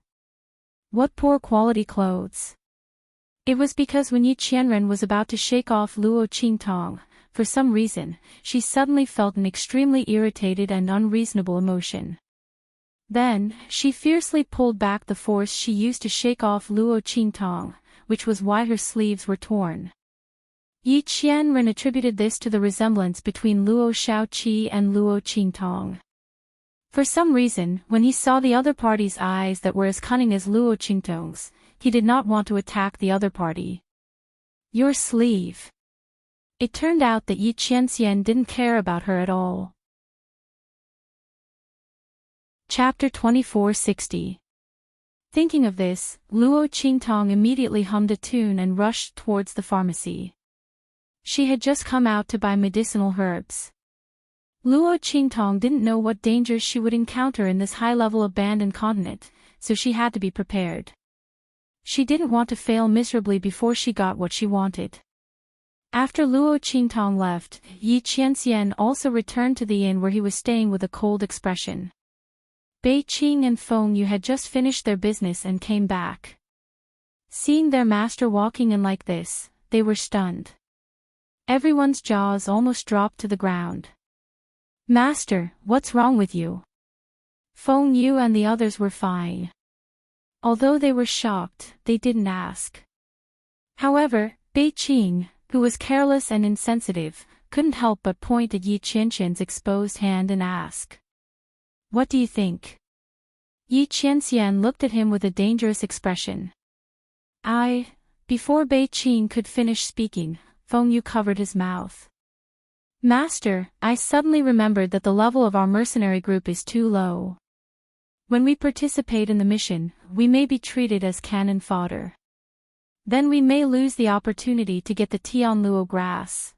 What poor quality clothes? It was because when Yi Qianren was about to shake off Luo Qingtong, for some reason, she suddenly felt an extremely irritated and unreasonable emotion. Then, she fiercely pulled back the force she used to shake off Luo Qingtong, which was why her sleeves were torn. Yi Qianren attributed this to the resemblance between Luo Shaoqi and Luo Qingtong. For some reason, when he saw the other party's eyes that were as cunning as Luo Qingtong's, he did not want to attack the other party. Your sleeve. It turned out that Yi Qianxian didn't care about her at all. Chapter 2460. Thinking of this, Luo Qingtong immediately hummed a tune and rushed towards the pharmacy. She had just come out to buy medicinal herbs. Luo Qingtong didn't know what dangers she would encounter in this high-level abandoned continent, so she had to be prepared. She didn't want to fail miserably before she got what she wanted. After Luo Qingtong left, Yi Qianxian also returned to the inn where he was staying with a cold expression. Bei Qing and Feng Yu had just finished their business and came back. Seeing their master walking in like this, they were stunned. Everyone's jaws almost dropped to the ground. Master, what's wrong with you? Feng Yu and the others were fine. Although they were shocked, they didn't ask. However, Bei Qing, who was careless and insensitive, couldn't help but point at Yi Qianxian's exposed hand and ask. What do you think? Yi Qianxian looked at him with a dangerous expression. Before Bei Qing could finish speaking, Feng Yu covered his mouth. Master, I suddenly remembered that the level of our mercenary group is too low. When we participate in the mission, we may be treated as cannon fodder. Then we may lose the opportunity to get the Tianluo grass.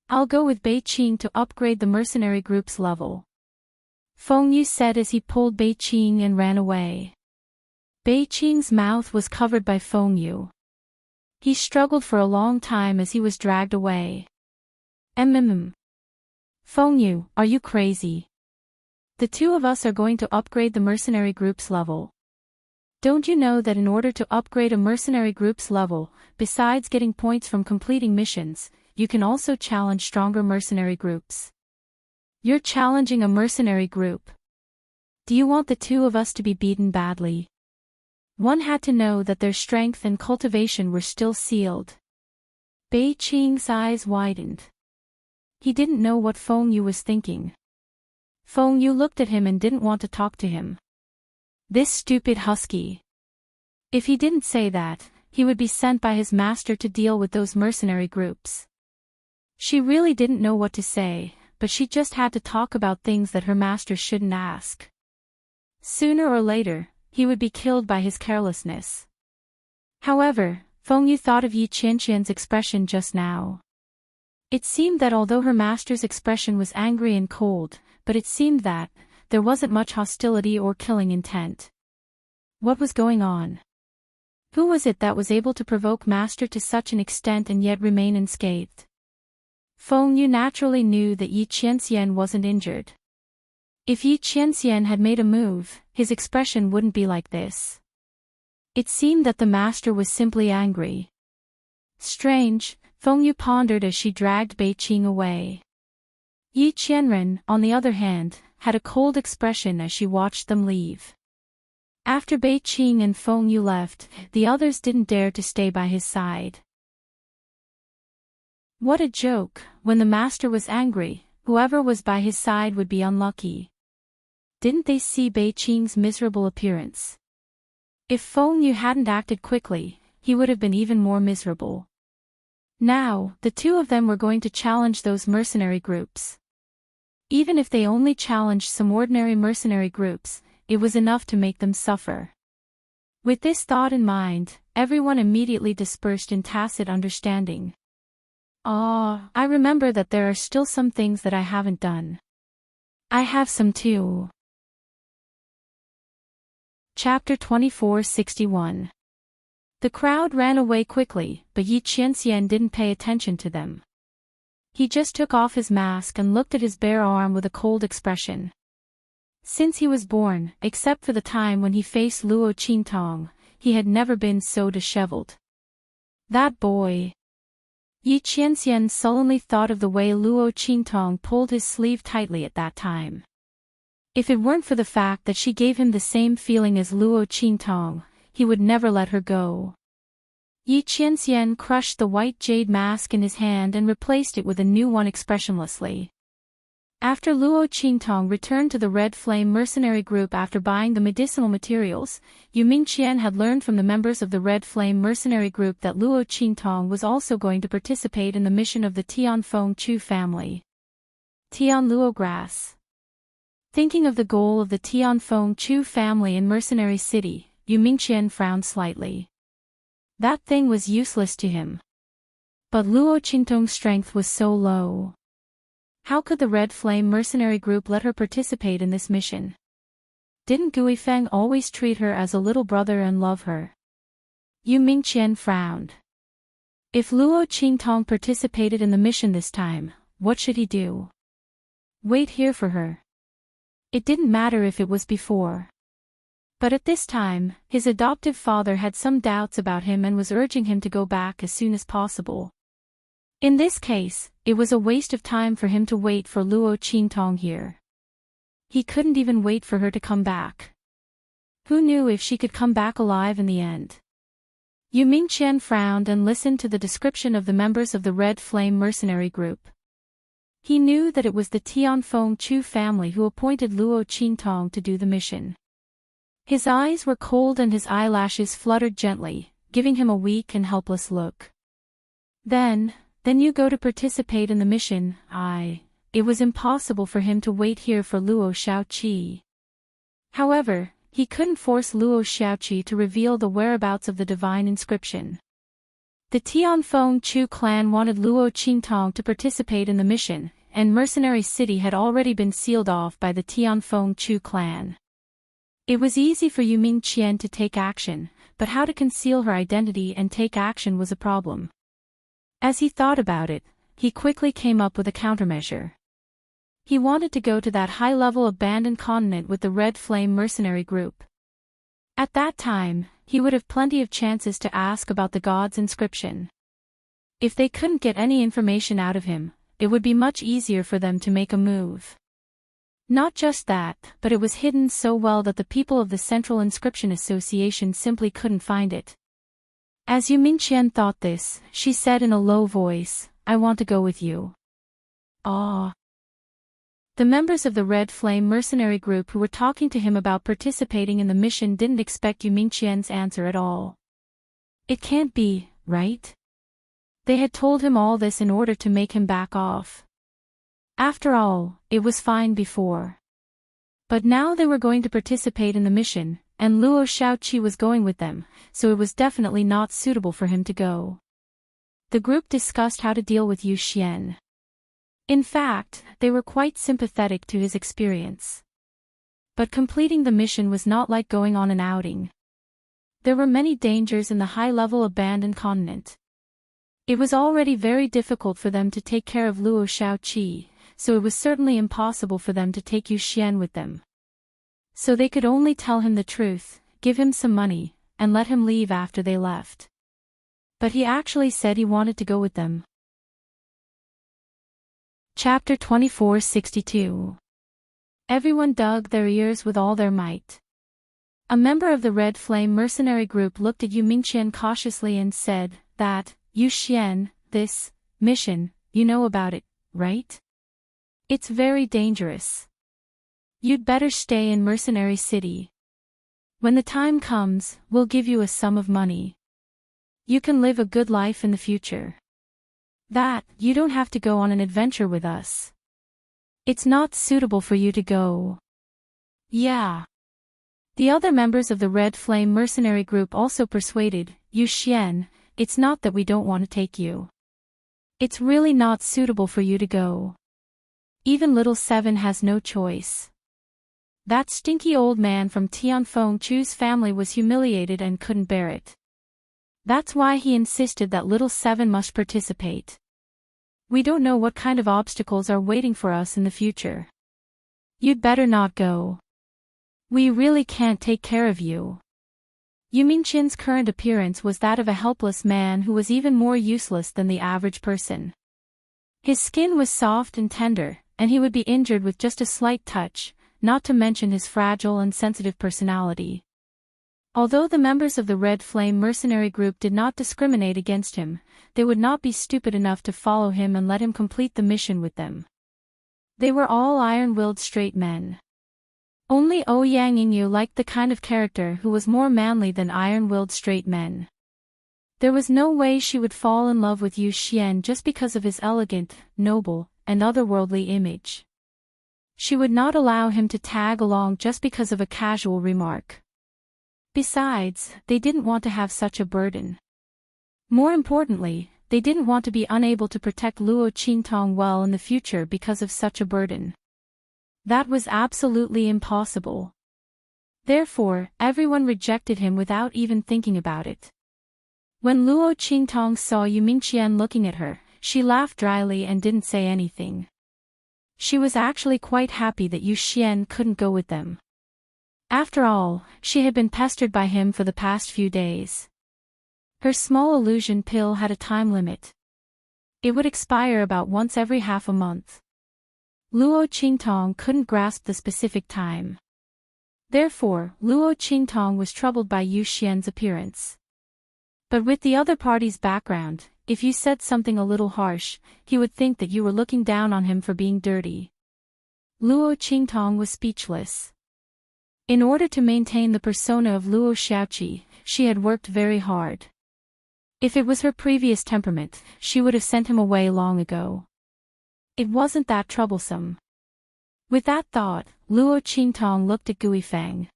I'll go with Bei Qing to upgrade the mercenary group's level. Feng Yu said as he pulled Bei Qing and ran away. Bei Qing's mouth was covered by Feng Yu. He struggled for a long time as he was dragged away. Feng Yu, are you crazy? The two of us are going to upgrade the mercenary group's level. Don't you know that in order to upgrade a mercenary group's level, besides getting points from completing missions, you can also challenge stronger mercenary groups? You're challenging a mercenary group. Do you want the two of us to be beaten badly? One had to know that their strength and cultivation were still sealed. Bei Qing's eyes widened. He didn't know what Feng Yu was thinking. Feng Yu looked at him and didn't want to talk to him. This stupid husky. If he didn't say that, he would be sent by his master to deal with those mercenary groups. She really didn't know what to say, but she just had to talk about things that her master shouldn't ask. Sooner or later, he would be killed by his carelessness. However, Feng Yu thought of Yi Qianxian's expression just now. It seemed that although her master's expression was angry and cold, but it seemed that there wasn't much hostility or killing intent. What was going on? Who was it that was able to provoke master to such an extent and yet remain unscathed? Feng Yu naturally knew that Yi Qianxian wasn't injured. If Yi Qianxian had made a move, his expression wouldn't be like this. It seemed that the master was simply angry. Strange, Feng Yu pondered as she dragged Bei Qing away. Yi Qianren, on the other hand, had a cold expression as she watched them leave. After Bei Qing and Feng Yu left, the others didn't dare to stay by his side. What a joke, when the master was angry, whoever was by his side would be unlucky. Didn't they see Bei Qing's miserable appearance? If Feng Yu hadn't acted quickly, he would have been even more miserable. Now, the two of them were going to challenge those mercenary groups. Even if they only challenged some ordinary mercenary groups, it was enough to make them suffer. With this thought in mind, everyone immediately dispersed in tacit understanding. I remember that there are still some things that I haven't done. I have some too. Chapter 2461. The crowd ran away quickly, but Yi Qianxian didn't pay attention to them. He just took off his mask and looked at his bare arm with a cold expression. Since he was born, except for the time when he faced Luo Qingtong, he had never been so disheveled. That boy. Yi Qianxian sullenly thought of the way Luo Qingtong pulled his sleeve tightly at that time. If it weren't for the fact that she gave him the same feeling as Luo Qingtong, he would never let her go. Yi Qianxian crushed the white jade mask in his hand and replaced it with a new one expressionlessly. After Luo Qingtong returned to the Red Flame mercenary group after buying the medicinal materials, Yu Mingqian had learned from the members of the Red Flame mercenary group that Luo Qingtong was also going to participate in the mission of the Tianfeng Chu family. Tianluo grass. Thinking of the goal of the Tianfeng Chu family in Mercenary City, Yu Mingqian frowned slightly. That thing was useless to him. But Luo Qingtong's strength was so low. How could the Red Flame mercenary group let her participate in this mission? Didn't Guifeng always treat her as a little brother and love her? Yu Mingqian frowned. If Luo Qingtong participated in the mission this time, what should he do? Wait here for her. It didn't matter if it was before. But at this time, his adoptive father had some doubts about him and was urging him to go back as soon as possible. In this case, it was a waste of time for him to wait for Luo Qingtong here. He couldn't even wait for her to come back. Who knew if she could come back alive in the end? Yu Mingqian frowned and listened to the description of the members of the Red Flame mercenary group. He knew that it was the Tianfeng Chu family who appointed Luo Qintong to do the mission. His eyes were cold and his eyelashes fluttered gently, giving him a weak and helpless look. Then you go to participate in the mission. It was impossible for him to wait here for Luo Shaoqi. However, he couldn't force Luo Shaoqi to reveal the whereabouts of the divine inscription. The Tianfeng Chu clan wanted Luo Qintong to participate in the mission, and Mercenary City had already been sealed off by the Tianfeng Chu clan. It was easy for Yu Mingqian to take action, but how to conceal her identity and take action was a problem. As he thought about it, he quickly came up with a countermeasure. He wanted to go to that high-level abandoned continent with the Red Flame mercenary group. At that time, he would have plenty of chances to ask about the god's inscription. If they couldn't get any information out of him, it would be much easier for them to make a move. Not just that, but it was hidden so well that the people of the Central Inscription Association simply couldn't find it. As Yu Mingqian thought this, she said in a low voice, "I want to go with you." Ah. The members of the Red Flame mercenary group who were talking to him about participating in the mission didn't expect Yu Mingqian's answer at all. It can't be, right? They had told him all this in order to make him back off. After all, it was fine before. But now they were going to participate in the mission, and Luo Shaoqi was going with them, so it was definitely not suitable for him to go. The group discussed how to deal with Yu Xian. In fact, they were quite sympathetic to his experience. But completing the mission was not like going on an outing. There were many dangers in the high-level abandoned continent. It was already very difficult for them to take care of Luo Shaoqi, so it was certainly impossible for them to take Yu Xian with them. So they could only tell him the truth, give him some money, and let him leave after they left. But he actually said he wanted to go with them. Chapter 2462. Everyone dug their ears with all their might. A member of the Red Flame mercenary group looked at Yu Mingqian cautiously and said, "That, Yu Xian, this mission, you know about it, right? It's very dangerous. You'd better stay in Mercenary City. When the time comes, we'll give you a sum of money. You can live a good life in the future. That, you don't have to go on an adventure with us. It's not suitable for you to go." Yeah. The other members of the Red Flame mercenary group also persuaded, "Yu Xian, it's not that we don't want to take you. It's really not suitable for you to go. Even little Seven has no choice." That stinky old man from Tianfeng Chu's family was humiliated and couldn't bear it. That's why he insisted that little Seven must participate. "We don't know what kind of obstacles are waiting for us in the future. You'd better not go. We really can't take care of you." Yu Mingqian's current appearance was that of a helpless man who was even more useless than the average person. His skin was soft and tender, and he would be injured with just a slight touch, not to mention his fragile and sensitive personality. Although the members of the Red Flame mercenary group did not discriminate against him, they would not be stupid enough to follow him and let him complete the mission with them. They were all iron-willed straight men. Only Ouyang Yingyu liked the kind of character who was more manly than iron-willed straight men. There was no way she would fall in love with Yu Xian just because of his elegant, noble, and otherworldly image. She would not allow him to tag along just because of a casual remark. Besides, they didn't want to have such a burden. More importantly, they didn't want to be unable to protect Luo Qintong well in the future because of such a burden. That was absolutely impossible. Therefore, everyone rejected him without even thinking about it. When Luo Qintong saw Yu Mingqian looking at her, she laughed dryly and didn't say anything. She was actually quite happy that Yu Xian couldn't go with them. After all, she had been pestered by him for the past few days. Her small illusion pill had a time limit. It would expire about once every half a month. Luo Qintong couldn't grasp the specific time. Therefore, Luo Qintong was troubled by Yu Xian's appearance. But with the other party's background, if you said something a little harsh, he would think that you were looking down on him for being dirty. Luo Qingtong was speechless. In order to maintain the persona of Luo Xiaoqi, she had worked very hard. If it was her previous temperament, she would have sent him away long ago. It wasn't that troublesome. With that thought, Luo Qingtong looked at Gui Feng.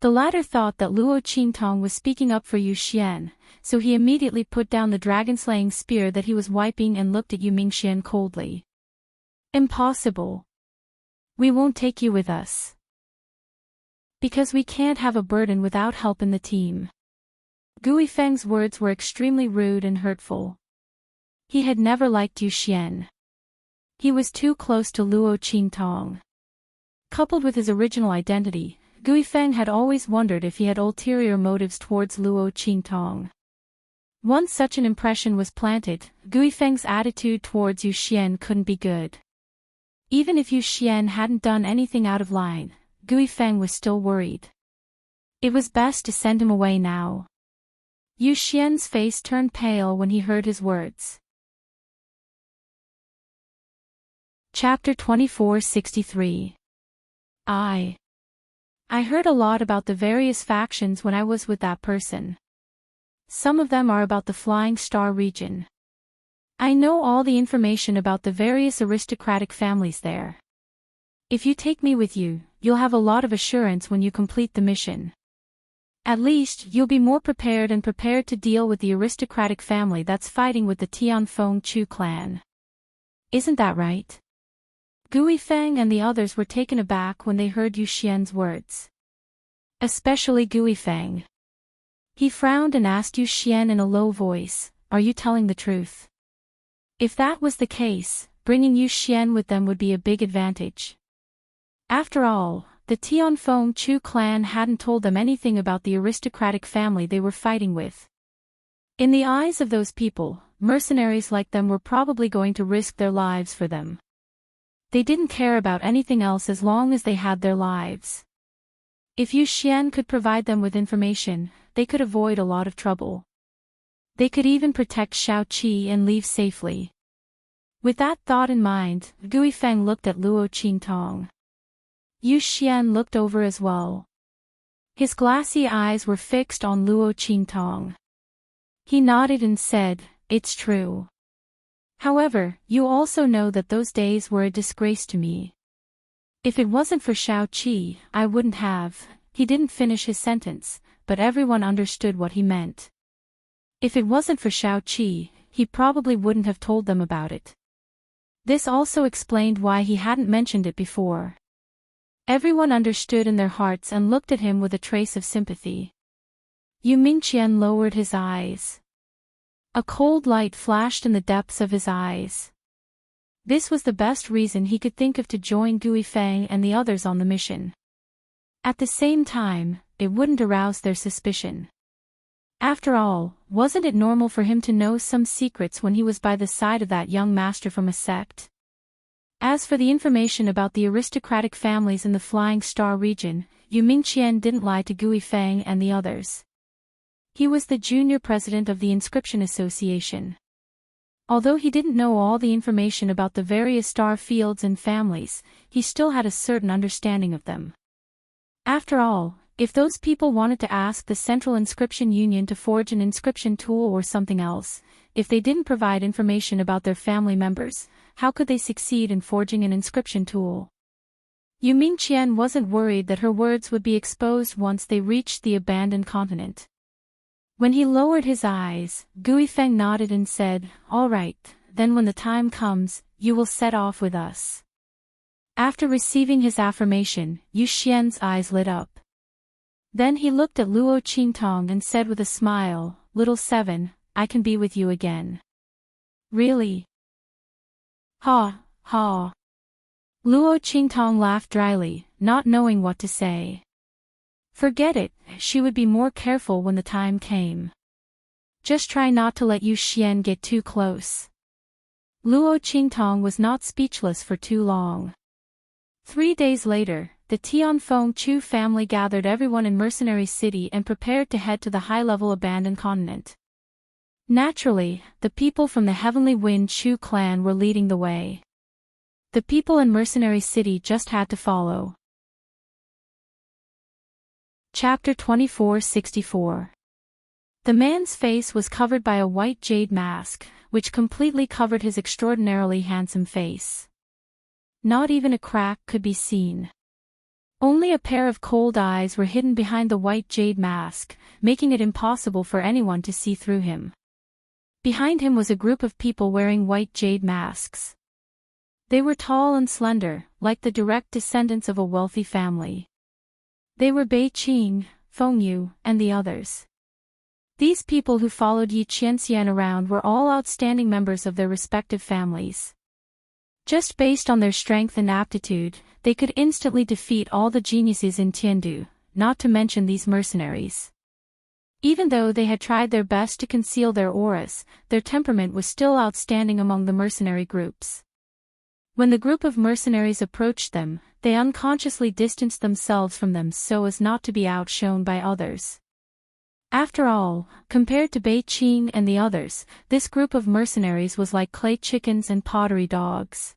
The latter thought that Luo Qingtong was speaking up for Yu Xian, so he immediately put down the dragon-slaying spear that he was wiping and looked at Yu Mingxian coldly. Impossible. We won't take you with us. Because we can't have a burden without help in the team. Gui Feng's words were extremely rude and hurtful. He had never liked Yu Xian. He was too close to Luo Qingtong. Coupled with his original identity, Gui Feng had always wondered if he had ulterior motives towards Luo Qingtong. Once such an impression was planted, Gui Feng's attitude towards Yu Xian couldn't be good. Even if Yu Xian hadn't done anything out of line, Gui Feng was still worried. It was best to send him away now. Yu Xian's face turned pale when he heard his words. Chapter 2463. I heard a lot about the various factions when I was with that person. Some of them are about the Flying Star region. I know all the information about the various aristocratic families there. If you take me with you, you'll have a lot of assurance when you complete the mission. At least, you'll be more prepared to deal with the aristocratic family that's fighting with the Tianfeng Chu clan. Isn't that right? Gui Feng and the others were taken aback when they heard Yu Xian's words. Especially Gui Feng. He frowned and asked Yu Xian in a low voice, "Are you telling the truth?" If that was the case, bringing Yu Xian with them would be a big advantage. After all, the Tianfeng Chu clan hadn't told them anything about the aristocratic family they were fighting with. In the eyes of those people, mercenaries like them were probably going to risk their lives for them. They didn't care about anything else as long as they had their lives. If Yu Xian could provide them with information, they could avoid a lot of trouble. They could even protect Xiao Qi and leave safely. With that thought in mind, Gui Feng looked at Luo Qingtong. Yu Xian looked over as well. His glassy eyes were fixed on Luo Qingtong. He nodded and said, "It's true. However, you also know that those days were a disgrace to me. If it wasn't for Xiao Qi, I wouldn't have." He didn't finish his sentence, but everyone understood what he meant. If it wasn't for Xiao Qi, he probably wouldn't have told them about it. This also explained why he hadn't mentioned it before. Everyone understood in their hearts and looked at him with a trace of sympathy. Yu Mingqian lowered his eyes. A cold light flashed in the depths of his eyes. This was the best reason he could think of to join Gui Feng and the others on the mission. At the same time, it wouldn't arouse their suspicion. After all, wasn't it normal for him to know some secrets when he was by the side of that young master from a sect? As for the information about the aristocratic families in the Flying Star region, Yu Mingqian didn't lie to Gui Feng and the others. He was the junior president of the Inscription Association. Although he didn't know all the information about the various star fields and families, he still had a certain understanding of them. After all, if those people wanted to ask the Central Inscription Union to forge an inscription tool or something else, if they didn't provide information about their family members, how could they succeed in forging an inscription tool? Yu Mingqian wasn't worried that her words would be exposed once they reached the abandoned continent. When he lowered his eyes, Gui Feng nodded and said, "All right, then when the time comes, you will set off with us." After receiving his affirmation, Yu Xian's eyes lit up. Then he looked at Luo Qingtong and said with a smile, "Little Seven, I can be with you again." "Really?" "Ha, ha." Luo Qingtong laughed dryly, not knowing what to say. Forget it, she would be more careful when the time came. Just try not to let Yu Xian get too close. Luo Qingtong was not speechless for too long. 3 days later, the Tianfeng Chu family gathered everyone in Mercenary City and prepared to head to the high-level abandoned continent. Naturally, the people from the Heavenly Wind Shu clan were leading the way. The people in Mercenary City just had to follow. Chapter 2464. The man's face was covered by a white jade mask, which completely covered his extraordinarily handsome face. Not even a crack could be seen. Only a pair of cold eyes were hidden behind the white jade mask, making it impossible for anyone to see through him. Behind him was a group of people wearing white jade masks. They were tall and slender, like the direct descendants of a wealthy family. They were Bei Qing, Feng Yu, and the others. These people who followed Yi Qianxian around were all outstanding members of their respective families. Just based on their strength and aptitude, they could instantly defeat all the geniuses in Tiandu, not to mention these mercenaries. Even though they had tried their best to conceal their auras, their temperament was still outstanding among the mercenary groups. When the group of mercenaries approached them, they unconsciously distanced themselves from them so as not to be outshone by others. After all, compared to Bei Qing and the others, this group of mercenaries was like clay chickens and pottery dogs.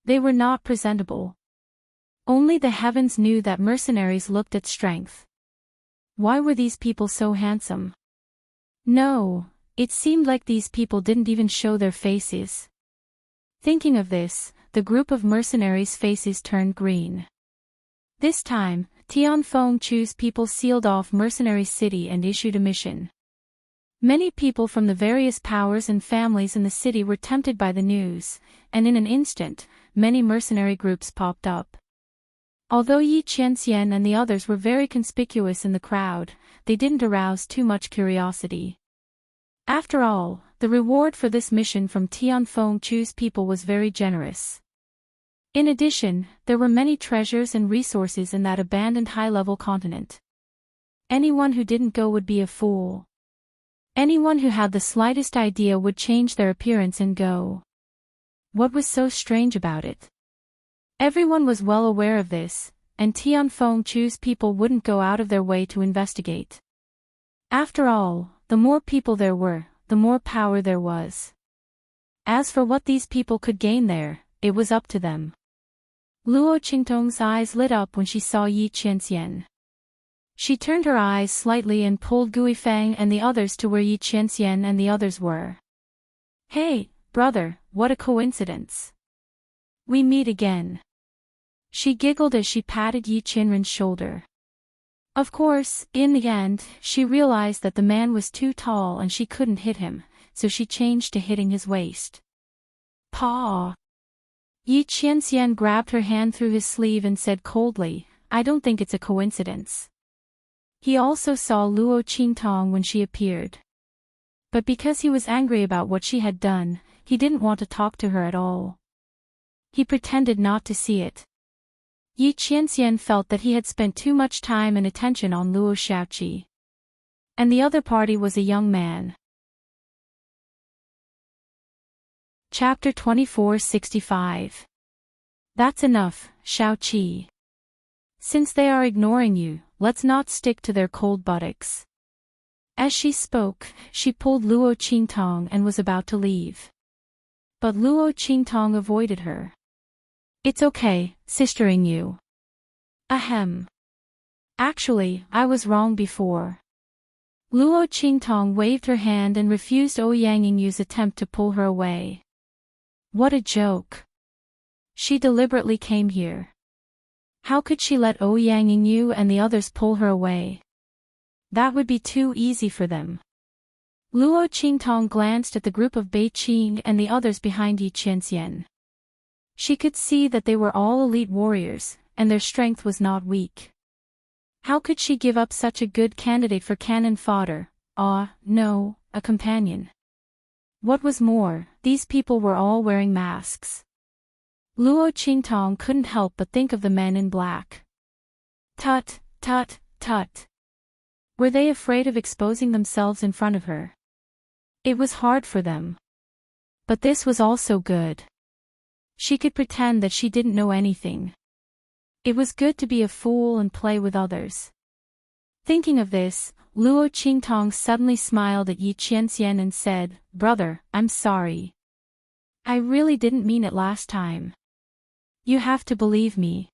They were not presentable. Only the heavens knew that mercenaries looked at strength. Why were these people so handsome? No, it seemed like these people didn't even show their faces. Thinking of this, the group of mercenaries' faces turned green. This time, Tianfeng Chu's people sealed off Mercenary City and issued a mission. Many people from the various powers and families in the city were tempted by the news, and in an instant, many mercenary groups popped up. Although Yi Qianxian and the others were very conspicuous in the crowd, they didn't arouse too much curiosity. After all, the reward for this mission from Tianfeng Chu's people was very generous. In addition, there were many treasures and resources in that abandoned high-level continent. Anyone who didn't go would be a fool. Anyone who had the slightest idea would change their appearance and go. What was so strange about it? Everyone was well aware of this, and Tianfeng Chu's people wouldn't go out of their way to investigate. After all, the more people there were, the more power there was. As for what these people could gain there, it was up to them. Luo Qingtong's eyes lit up when she saw Yi Qianxian. She turned her eyes slightly and pulled Gui Feng and the others to where Yi Qianxian and the others were. "Hey, brother, what a coincidence. We meet again." She giggled as she patted Yi Qianren's shoulder. Of course, in the end, she realized that the man was too tall and she couldn't hit him, so she changed to hitting his waist. "Paw." Yi Qianxian grabbed her hand through his sleeve and said coldly, "I don't think it's a coincidence." He also saw Luo Qingtong when she appeared. But because he was angry about what she had done, he didn't want to talk to her at all. He pretended not to see it. Yi Qianxian felt that he had spent too much time and attention on Luo Xiaoqi. And the other party was a young man. Chapter 2465. That's enough, Xiaoqi. Since they are ignoring you, let's not stick to their cold buttocks. As she spoke, she pulled Luo Qingtong and was about to leave. But Luo Qingtong avoided her. "It's okay, sistering you." "Ahem. Actually, I was wrong before." Luo Qingtong waved her hand and refused Ouyang Yingyu's attempt to pull her away. What a joke. She deliberately came here. How could she let Ouyang Yingyu and the others pull her away? That would be too easy for them. Luo Qingtong glanced at the group of Bei Qing and the others behind Yi Qianxian. She could see that they were all elite warriors, and their strength was not weak. How could she give up such a good candidate for cannon fodder? No, a companion. What was more, these people were all wearing masks. Luo Qingtong couldn't help but think of the men in black. Tut, tut, tut. Were they afraid of exposing themselves in front of her? It was hard for them. But this was also good. She could pretend that she didn't know anything. It was good to be a fool and play with others. Thinking of this, Luo Qingtong suddenly smiled at Yi Qianxian and said, "Brother, I'm sorry. I really didn't mean it last time. You have to believe me."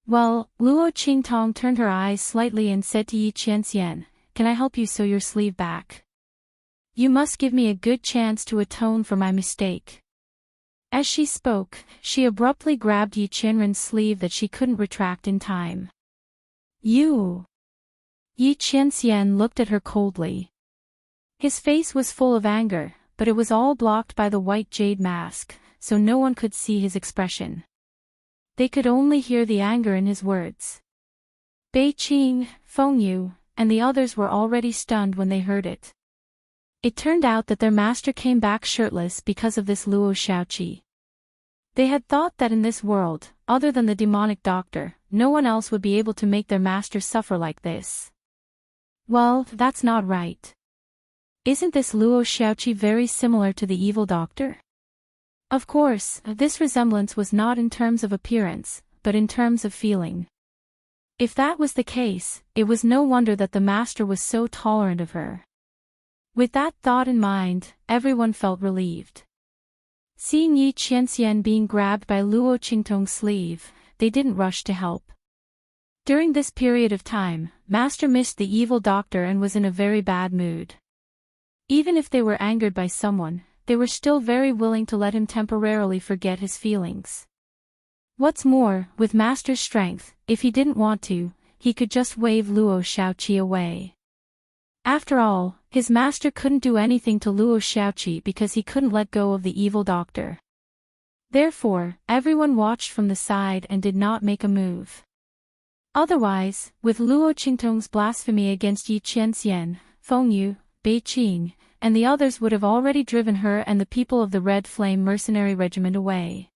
Well, Luo Qingtong turned her eyes slightly and said to Yi Qianxian, "Can I help you sew your sleeve back? You must give me a good chance to atone for my mistake." As she spoke, she abruptly grabbed Yi Qianren's sleeve that she couldn't retract in time. "You!" Yi Qianxian looked at her coldly. His face was full of anger, but it was all blocked by the white jade mask, so no one could see his expression. They could only hear the anger in his words. Bei Qing, Feng Yu, and the others were already stunned when they heard it. It turned out that their master came back shirtless because of this Luo Shaoqi. They had thought that in this world, other than the demonic doctor, no one else would be able to make their master suffer like this. Well, that's not right. Isn't this Luo Shaoqi very similar to the evil doctor? Of course, this resemblance was not in terms of appearance, but in terms of feeling. If that was the case, it was no wonder that the master was so tolerant of her. With that thought in mind, everyone felt relieved. Seeing Yi Qianxian being grabbed by Luo Qingtong's sleeve, they didn't rush to help. During this period of time, Master missed the evil doctor and was in a very bad mood. Even if they were angered by someone, they were still very willing to let him temporarily forget his feelings. What's more, with Master's strength, if he didn't want to, he could just wave Luo Shaoqi away. After all, his master couldn't do anything to Luo Shaoqi because he couldn't let go of the evil doctor. Therefore, everyone watched from the side and did not make a move. Otherwise, with Luo Qingtong's blasphemy against Yi Qianxian, Feng Yu, Bei Qing, and the others would have already driven her and the people of the Red Flame mercenary regiment away.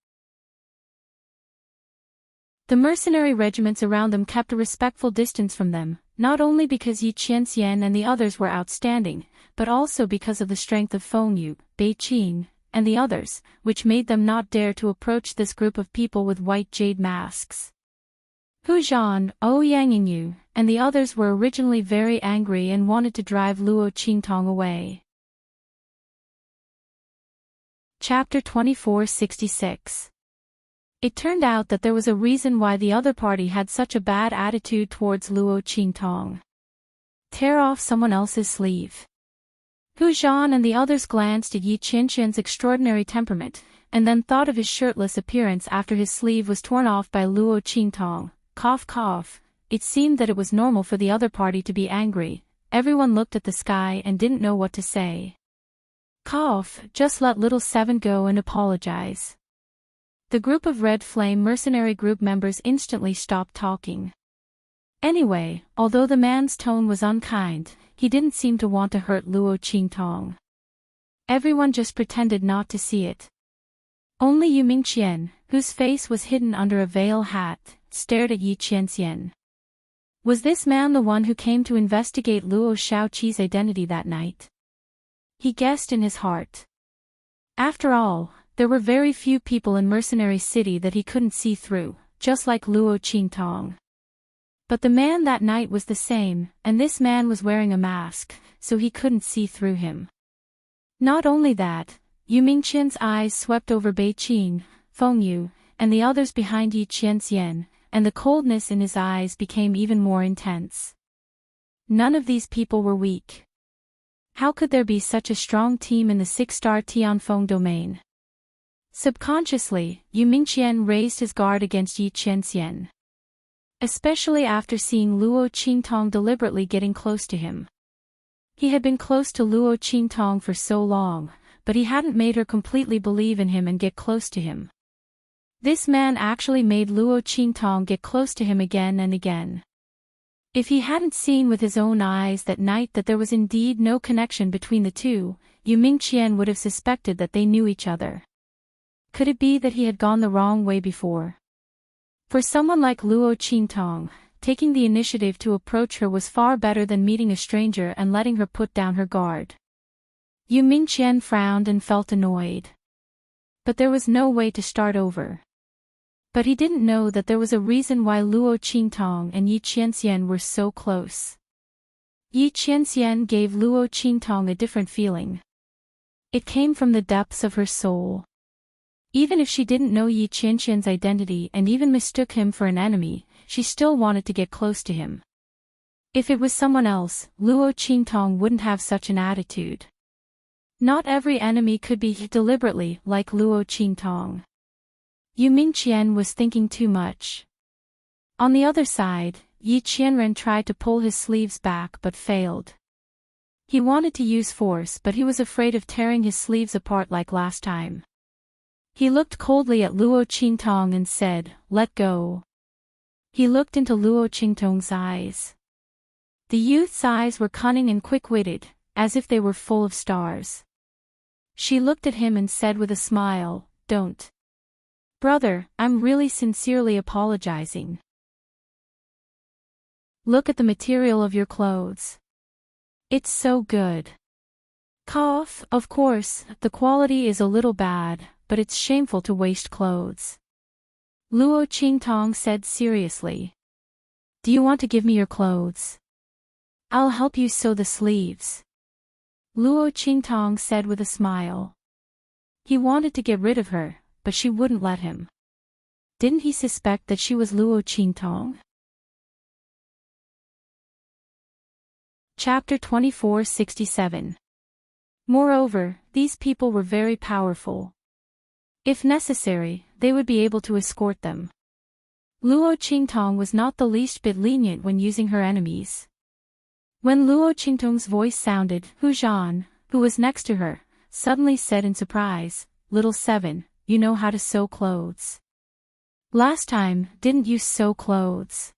The mercenary regiments around them kept a respectful distance from them, not only because Yi Qianxian and the others were outstanding, but also because of the strength of Feng Yu, Bei Qing, and the others, which made them not dare to approach this group of people with white jade masks. Hu Zhan, Yangyu, and the others were originally very angry and wanted to drive Luo Qingtong away. Chapter 2466. It turned out that there was a reason why the other party had such a bad attitude towards Luo Qingtong. Tear off someone else's sleeve. Hu Zhan and the others glanced at Yi Qianxian's extraordinary temperament, and then thought of his shirtless appearance after his sleeve was torn off by Luo Qingtong. Cough cough. It seemed that it was normal for the other party to be angry. Everyone looked at the sky and didn't know what to say. Cough, just let little Seven go and apologize. The group of Red Flame mercenary group members instantly stopped talking. Anyway, although the man's tone was unkind, he didn't seem to want to hurt Luo Qingtong. Everyone just pretended not to see it. Only Yu Mingqian, whose face was hidden under a veil hat, stared at Yi Qianxian. Was this man the one who came to investigate Luo Shaoqi's identity that night? He guessed in his heart. After all, there were very few people in Mercenary City that he couldn't see through, just like Luo Qingtong. But the man that night was the same, and this man was wearing a mask, so he couldn't see through him. Not only that, Yu Mingqian's eyes swept over Bei Qing, Feng Yu, and the others behind Yi Qianxian, and the coldness in his eyes became even more intense. None of these people were weak. How could there be such a strong team in the 6-star Tianfeng domain? Subconsciously, Yu Mingqian raised his guard against Yi Qianxian. Especially after seeing Luo Qingtong deliberately getting close to him. He had been close to Luo Qingtong for so long, but he hadn't made her completely believe in him and get close to him. This man actually made Luo Qingtong get close to him again and again. If he hadn't seen with his own eyes that night that there was indeed no connection between the two, Yu Mingqian would have suspected that they knew each other. Could it be that he had gone the wrong way before? For someone like Luo Qingtong, taking the initiative to approach her was far better than meeting a stranger and letting her put down her guard. Yu Mingqian frowned and felt annoyed. But there was no way to start over. But he didn't know that there was a reason why Luo Qingtong and Yi Qianxian were so close. Yi Qianxian gave Luo Qingtong a different feeling. It came from the depths of her soul. Even if she didn't know Yi Qianxian's identity and even mistook him for an enemy, she still wanted to get close to him. If it was someone else, Luo Qingtong wouldn't have such an attitude. Not every enemy could be deliberately like Luo Qingtong. Yu Mingqian was thinking too much. On the other side, Yi Qianren tried to pull his sleeves back but failed. He wanted to use force but he was afraid of tearing his sleeves apart like last time. He looked coldly at Luo Qingtong and said, "Let go." He looked into Luo Qingtong's eyes. The youth's eyes were cunning and quick-witted, as if they were full of stars. She looked at him and said with a smile, "Don't. Brother, I'm really sincerely apologizing. Look at the material of your clothes. It's so good. Cough, of course, the quality is a little bad, but it's shameful to waste clothes." Luo Qingtong said seriously. "Do you want to give me your clothes? I'll help you sew the sleeves." Luo Qingtong said with a smile. He wanted to get rid of her, but she wouldn't let him. Didn't he suspect that she was Luo Qingtong? Chapter 2467. Moreover, these people were very powerful. If necessary, they would be able to escort them. Luo Qingtong was not the least bit lenient when using her enemies. When Luo Qingtong's voice sounded, Hu Zhan, who was next to her, suddenly said in surprise, "Little Seven, you know how to sew clothes. Last time, didn't you sew clothes?"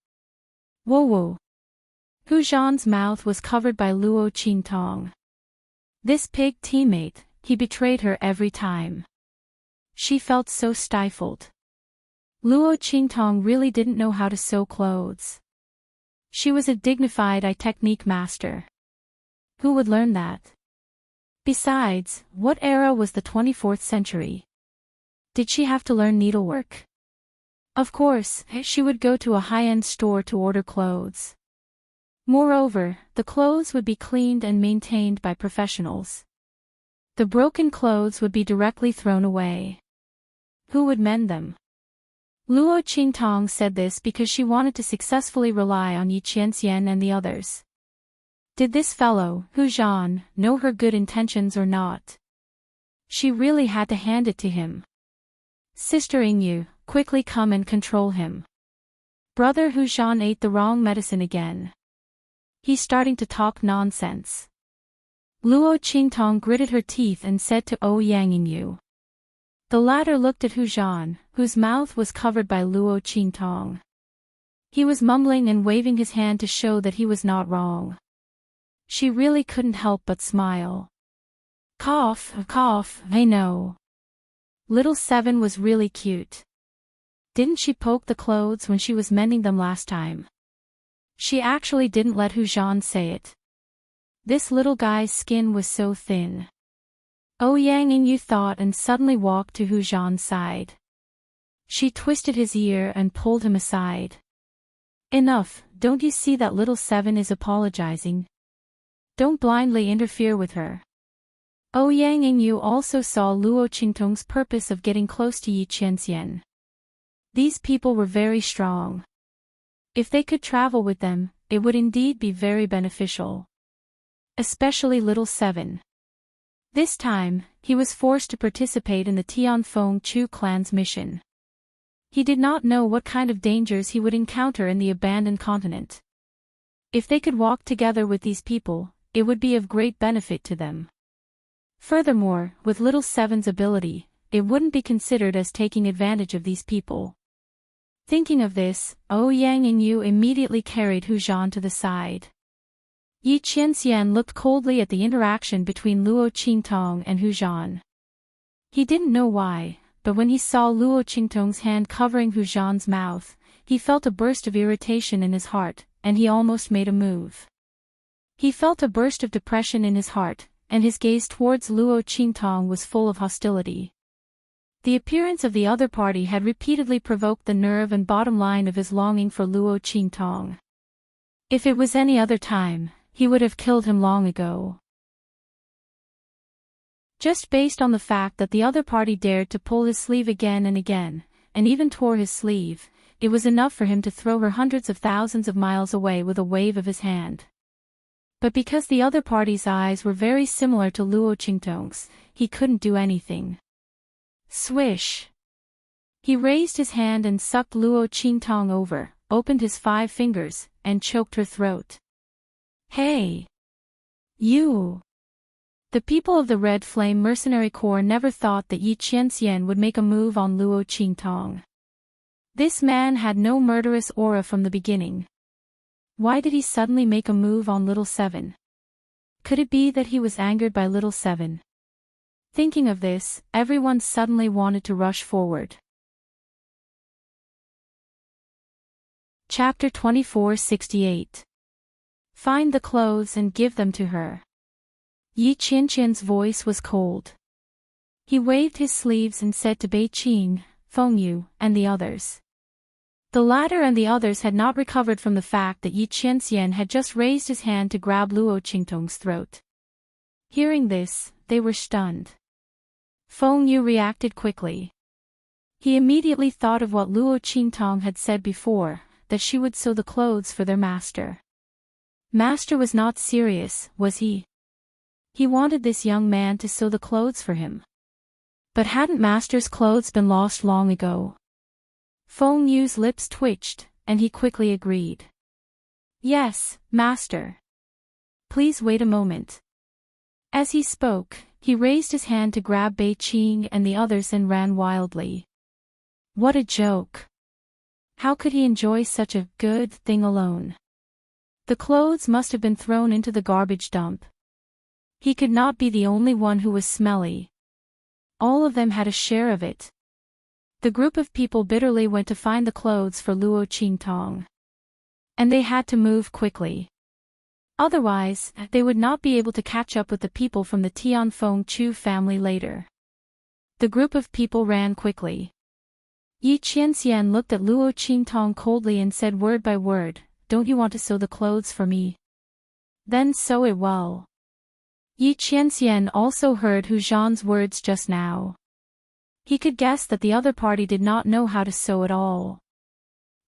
Whoa. Hu Zhan's mouth was covered by Luo Qingtong. This pig teammate, he betrayed her every time. She felt so stifled. Luo Qingtong really didn't know how to sew clothes. She was a dignified technique master. Who would learn that? Besides, what era was the 24th century? Did she have to learn needlework? Of course, she would go to a high-end store to order clothes. Moreover, the clothes would be cleaned and maintained by professionals. The broken clothes would be directly thrown away. Who would mend them? Luo Qingtong said this because she wanted to successfully rely on Yi Qianxian and the others. Did this fellow, Hu Zhan, know her good intentions or not? She really had to hand it to him. Sister Yingyu, quickly come and control him. Brother Hu Zhan ate the wrong medicine again. He's starting to talk nonsense. Luo Qingtong gritted her teeth and said to Yang Yingyu. The latter looked at Hu Zhan, whose mouth was covered by Luo Qingtong. He was mumbling and waving his hand to show that he was not wrong. She really couldn't help but smile. Cough, I know. Little Seven was really cute. Didn't she poke the clothes when she was mending them last time? She actually didn't let Hu Zhan say it. This little guy's skin was so thin. Yang Yingyu thought and suddenly walked to Hu Zhan's side. She twisted his ear and pulled him aside. Enough, don't you see that little Seven is apologizing? Don't blindly interfere with her. Yang Yingyu also saw Luo Qingtong's purpose of getting close to Yi Qianxian. These people were very strong. If they could travel with them, it would indeed be very beneficial. Especially little Seven. This time, he was forced to participate in the Tianfeng Chu clan's mission. He did not know what kind of dangers he would encounter in the abandoned continent. If they could walk together with these people, it would be of great benefit to them. Furthermore, with little Seven's ability, it wouldn't be considered as taking advantage of these people. Thinking of this, Yang Yingyu immediately carried Hu Zhan to the side. Yi Qianxian looked coldly at the interaction between Luo Qingtong and Hu Zhan. He didn't know why, but when he saw Luo Qingtong's hand covering Hu Zhan's mouth, he felt a burst of irritation in his heart, and he almost made a move. He felt a burst of depression in his heart, and his gaze towards Luo Qingtong was full of hostility. The appearance of the other party had repeatedly provoked the nerve and bottom line of his longing for Luo Qingtong. If it was any other time, he would have killed him long ago. Just based on the fact that the other party dared to pull his sleeve again and again, and even tore his sleeve, it was enough for him to throw her hundreds of thousands of miles away with a wave of his hand. But because the other party's eyes were very similar to Luo Qingtong's, he couldn't do anything. Swish! He raised his hand and sucked Luo Qingtong over, opened his 5 fingers, and choked her throat. Hey! You! The people of the Red Flame Mercenary Corps never thought that Yi Qianxian would make a move on Luo Qingtong. This man had no murderous aura from the beginning. Why did he suddenly make a move on Little Seven? Could it be that he was angered by Little Seven? Thinking of this, everyone suddenly wanted to rush forward. Chapter 2468. Find the clothes and give them to her. Yi Qianqian's voice was cold. He waved his sleeves and said to Bei Qing, Feng Yu, and the others. The latter and the others had not recovered from the fact that Yi Qianxian had just raised his hand to grab Luo Qingtong's throat. Hearing this, they were stunned. Feng Yu reacted quickly. He immediately thought of what Luo Qingtong had said before, that she would sew the clothes for their master. Master was not serious, was he? He wanted this young man to sew the clothes for him. But hadn't Master's clothes been lost long ago? Feng Yu's lips twitched, and he quickly agreed. Yes, Master. Please wait a moment. As he spoke, he raised his hand to grab Bei Qing and the others and ran wildly. What a joke. How could he enjoy such a good thing alone? The clothes must have been thrown into the garbage dump. He could not be the only one who was smelly. All of them had a share of it. The group of people bitterly went to find the clothes for Luo Qingtong. And they had to move quickly. Otherwise, they would not be able to catch up with the people from the Tianfeng Chu family later. The group of people ran quickly. Yi Qianxian looked at Luo Qingtong coldly and said word by word, Don't you want to sew the clothes for me? Then sew it well. Yi Qianxian also heard Hu Zhan's words just now. He could guess that the other party did not know how to sew at all.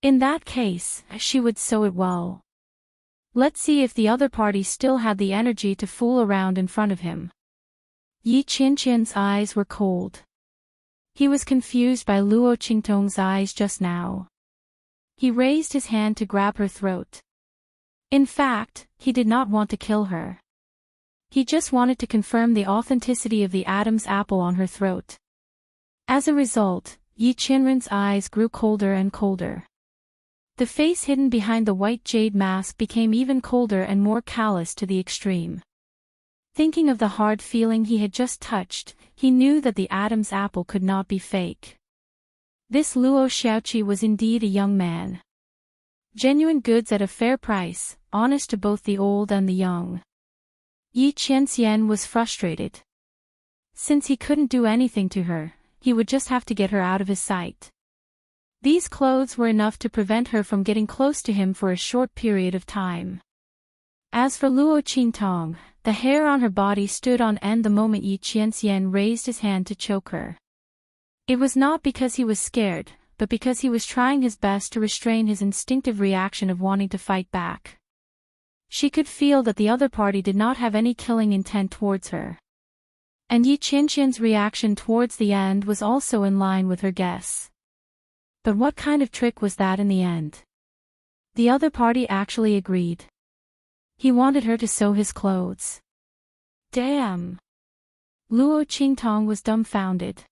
In that case, she would sew it well. Let's see if the other party still had the energy to fool around in front of him. Yi Qianxian's eyes were cold. He was confused by Luo Qingtong's eyes just now. He raised his hand to grab her throat. In fact, he did not want to kill her. He just wanted to confirm the authenticity of the Adam's apple on her throat. As a result, Yi Qianren's eyes grew colder and colder. The face hidden behind the white jade mask became even colder and more callous to the extreme. Thinking of the hard feeling he had just touched, he knew that the Adam's apple could not be fake. This Luo Xiaoqi was indeed a young man. Genuine goods at a fair price, honest to both the old and the young. Yi Qianxian was frustrated. Since he couldn't do anything to her, he would just have to get her out of his sight. These clothes were enough to prevent her from getting close to him for a short period of time. As for Luo Qingtong, the hair on her body stood on end the moment Yi Qianxian raised his hand to choke her. It was not because he was scared, but because he was trying his best to restrain his instinctive reaction of wanting to fight back. She could feel that the other party did not have any killing intent towards her. And Yi Qianxian's reaction towards the end was also in line with her guess. But what kind of trick was that in the end? The other party actually agreed. He wanted her to sew his clothes. Damn! Luo Qingtong was dumbfounded.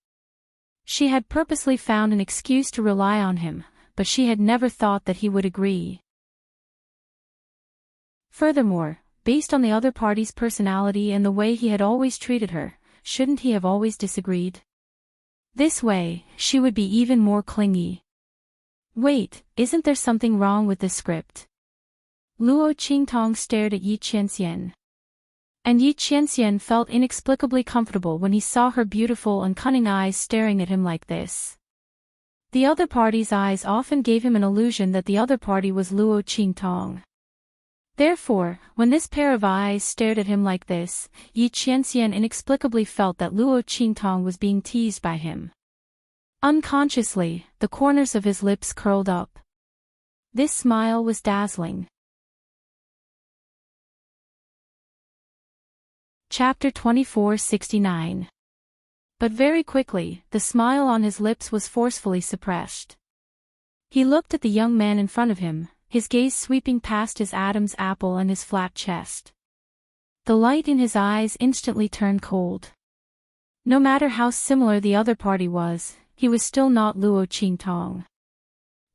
She had purposely found an excuse to rely on him, but she had never thought that he would agree. Furthermore, based on the other party's personality and the way he had always treated her, shouldn't he have always disagreed? This way, she would be even more clingy. Wait, isn't there something wrong with this script? Luo Qingtong stared at Yi Qianxian. And Yi Qianxian felt inexplicably comfortable when he saw her beautiful and cunning eyes staring at him like this. The other party's eyes often gave him an illusion that the other party was Luo Qingtong. Therefore, when this pair of eyes stared at him like this, Yi Qianxian inexplicably felt that Luo Qingtong was being teased by him. Unconsciously, the corners of his lips curled up. This smile was dazzling. Chapter 2469. But very quickly, the smile on his lips was forcefully suppressed. He looked at the young man in front of him, his gaze sweeping past his Adam's apple and his flat chest. The light in his eyes instantly turned cold. No matter how similar the other party was, he was still not Luo Qingtong.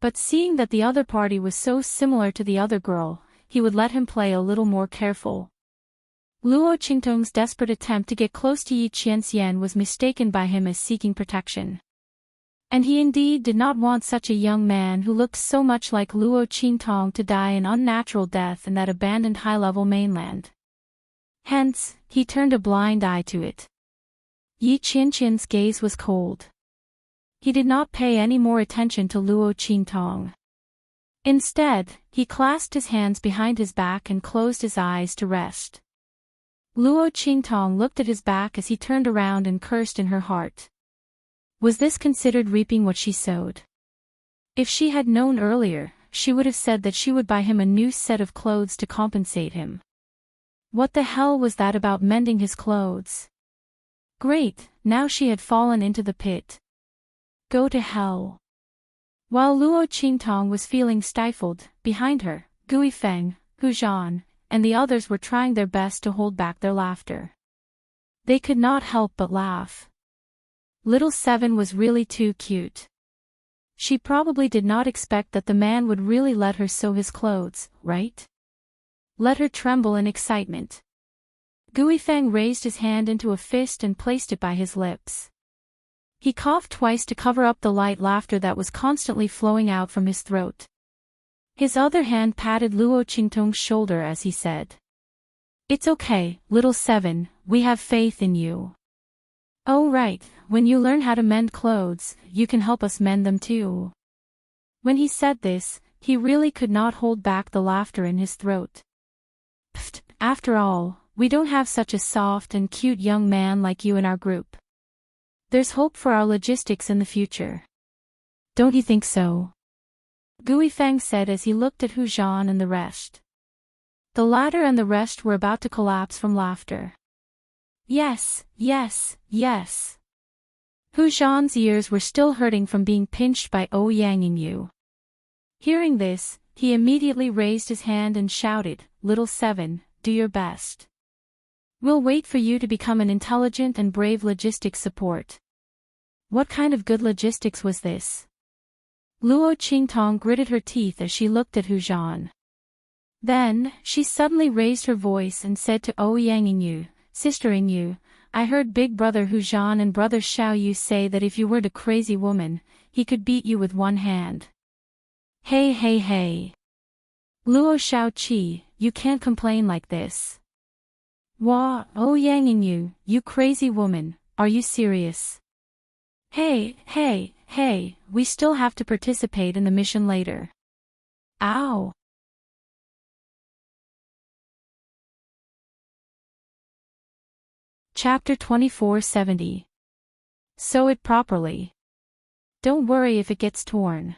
But seeing that the other party was so similar to the other girl, he would let him play a little more careful. Luo Qingtong's desperate attempt to get close to Yi Qianxian was mistaken by him as seeking protection. And he indeed did not want such a young man who looked so much like Luo Qingtong to die an unnatural death in that abandoned high-level mainland. Hence, he turned a blind eye to it. Yi Qianxian's gaze was cold. He did not pay any more attention to Luo Qingtong. Instead, he clasped his hands behind his back and closed his eyes to rest. Luo Qingtong looked at his back as he turned around and cursed in her heart. Was this considered reaping what she sowed? If she had known earlier, she would have said that she would buy him a new set of clothes to compensate him. What the hell was that about mending his clothes? Great, now she had fallen into the pit. Go to hell. While Luo Qingtong was feeling stifled, behind her, Gui Feng, Hu Zhan, and the others were trying their best to hold back their laughter. They could not help but laugh. Little Seven was really too cute. She probably did not expect that the man would really let her sew his clothes, right? Let her tremble in excitement. Gui Feng raised his hand into a fist and placed it by his lips. He coughed twice to cover up the light laughter that was constantly flowing out from his throat. His other hand patted Luo Qingtong's shoulder as he said, "It's okay, Little Seven, we have faith in you. Oh right, when you learn how to mend clothes, you can help us mend them too." When he said this, he really could not hold back the laughter in his throat. Pfft, after all, we don't have such a soft and cute young man like you in our group. There's hope for our logistics in the future. Don't you think so? Gui Feng said as he looked at Hu Zhan and the rest. The latter and the rest were about to collapse from laughter. Yes, yes, yes. Hu Zhan's ears were still hurting from being pinched by Yang and Yu. Hearing this, he immediately raised his hand and shouted, "Little Seven, do your best. We'll wait for you to become an intelligent and brave logistics support." What kind of good logistics was this? Luo Qingtong gritted her teeth as she looked at Hu Zhan. Then, she suddenly raised her voice and said to Yang and Yu, "Sister Yu, I heard Big Brother Hu Zhan and Brother Xiao Yu say that if you were the crazy woman, he could beat you with one hand." Hey hey hey. Luo Xiaoqi, you can't complain like this. Wah, Yang and Yu, you crazy woman, are you serious? Hey, hey, hey, we still have to participate in the mission later. Ow. Chapter 2470. Sew it properly. Don't worry if it gets torn.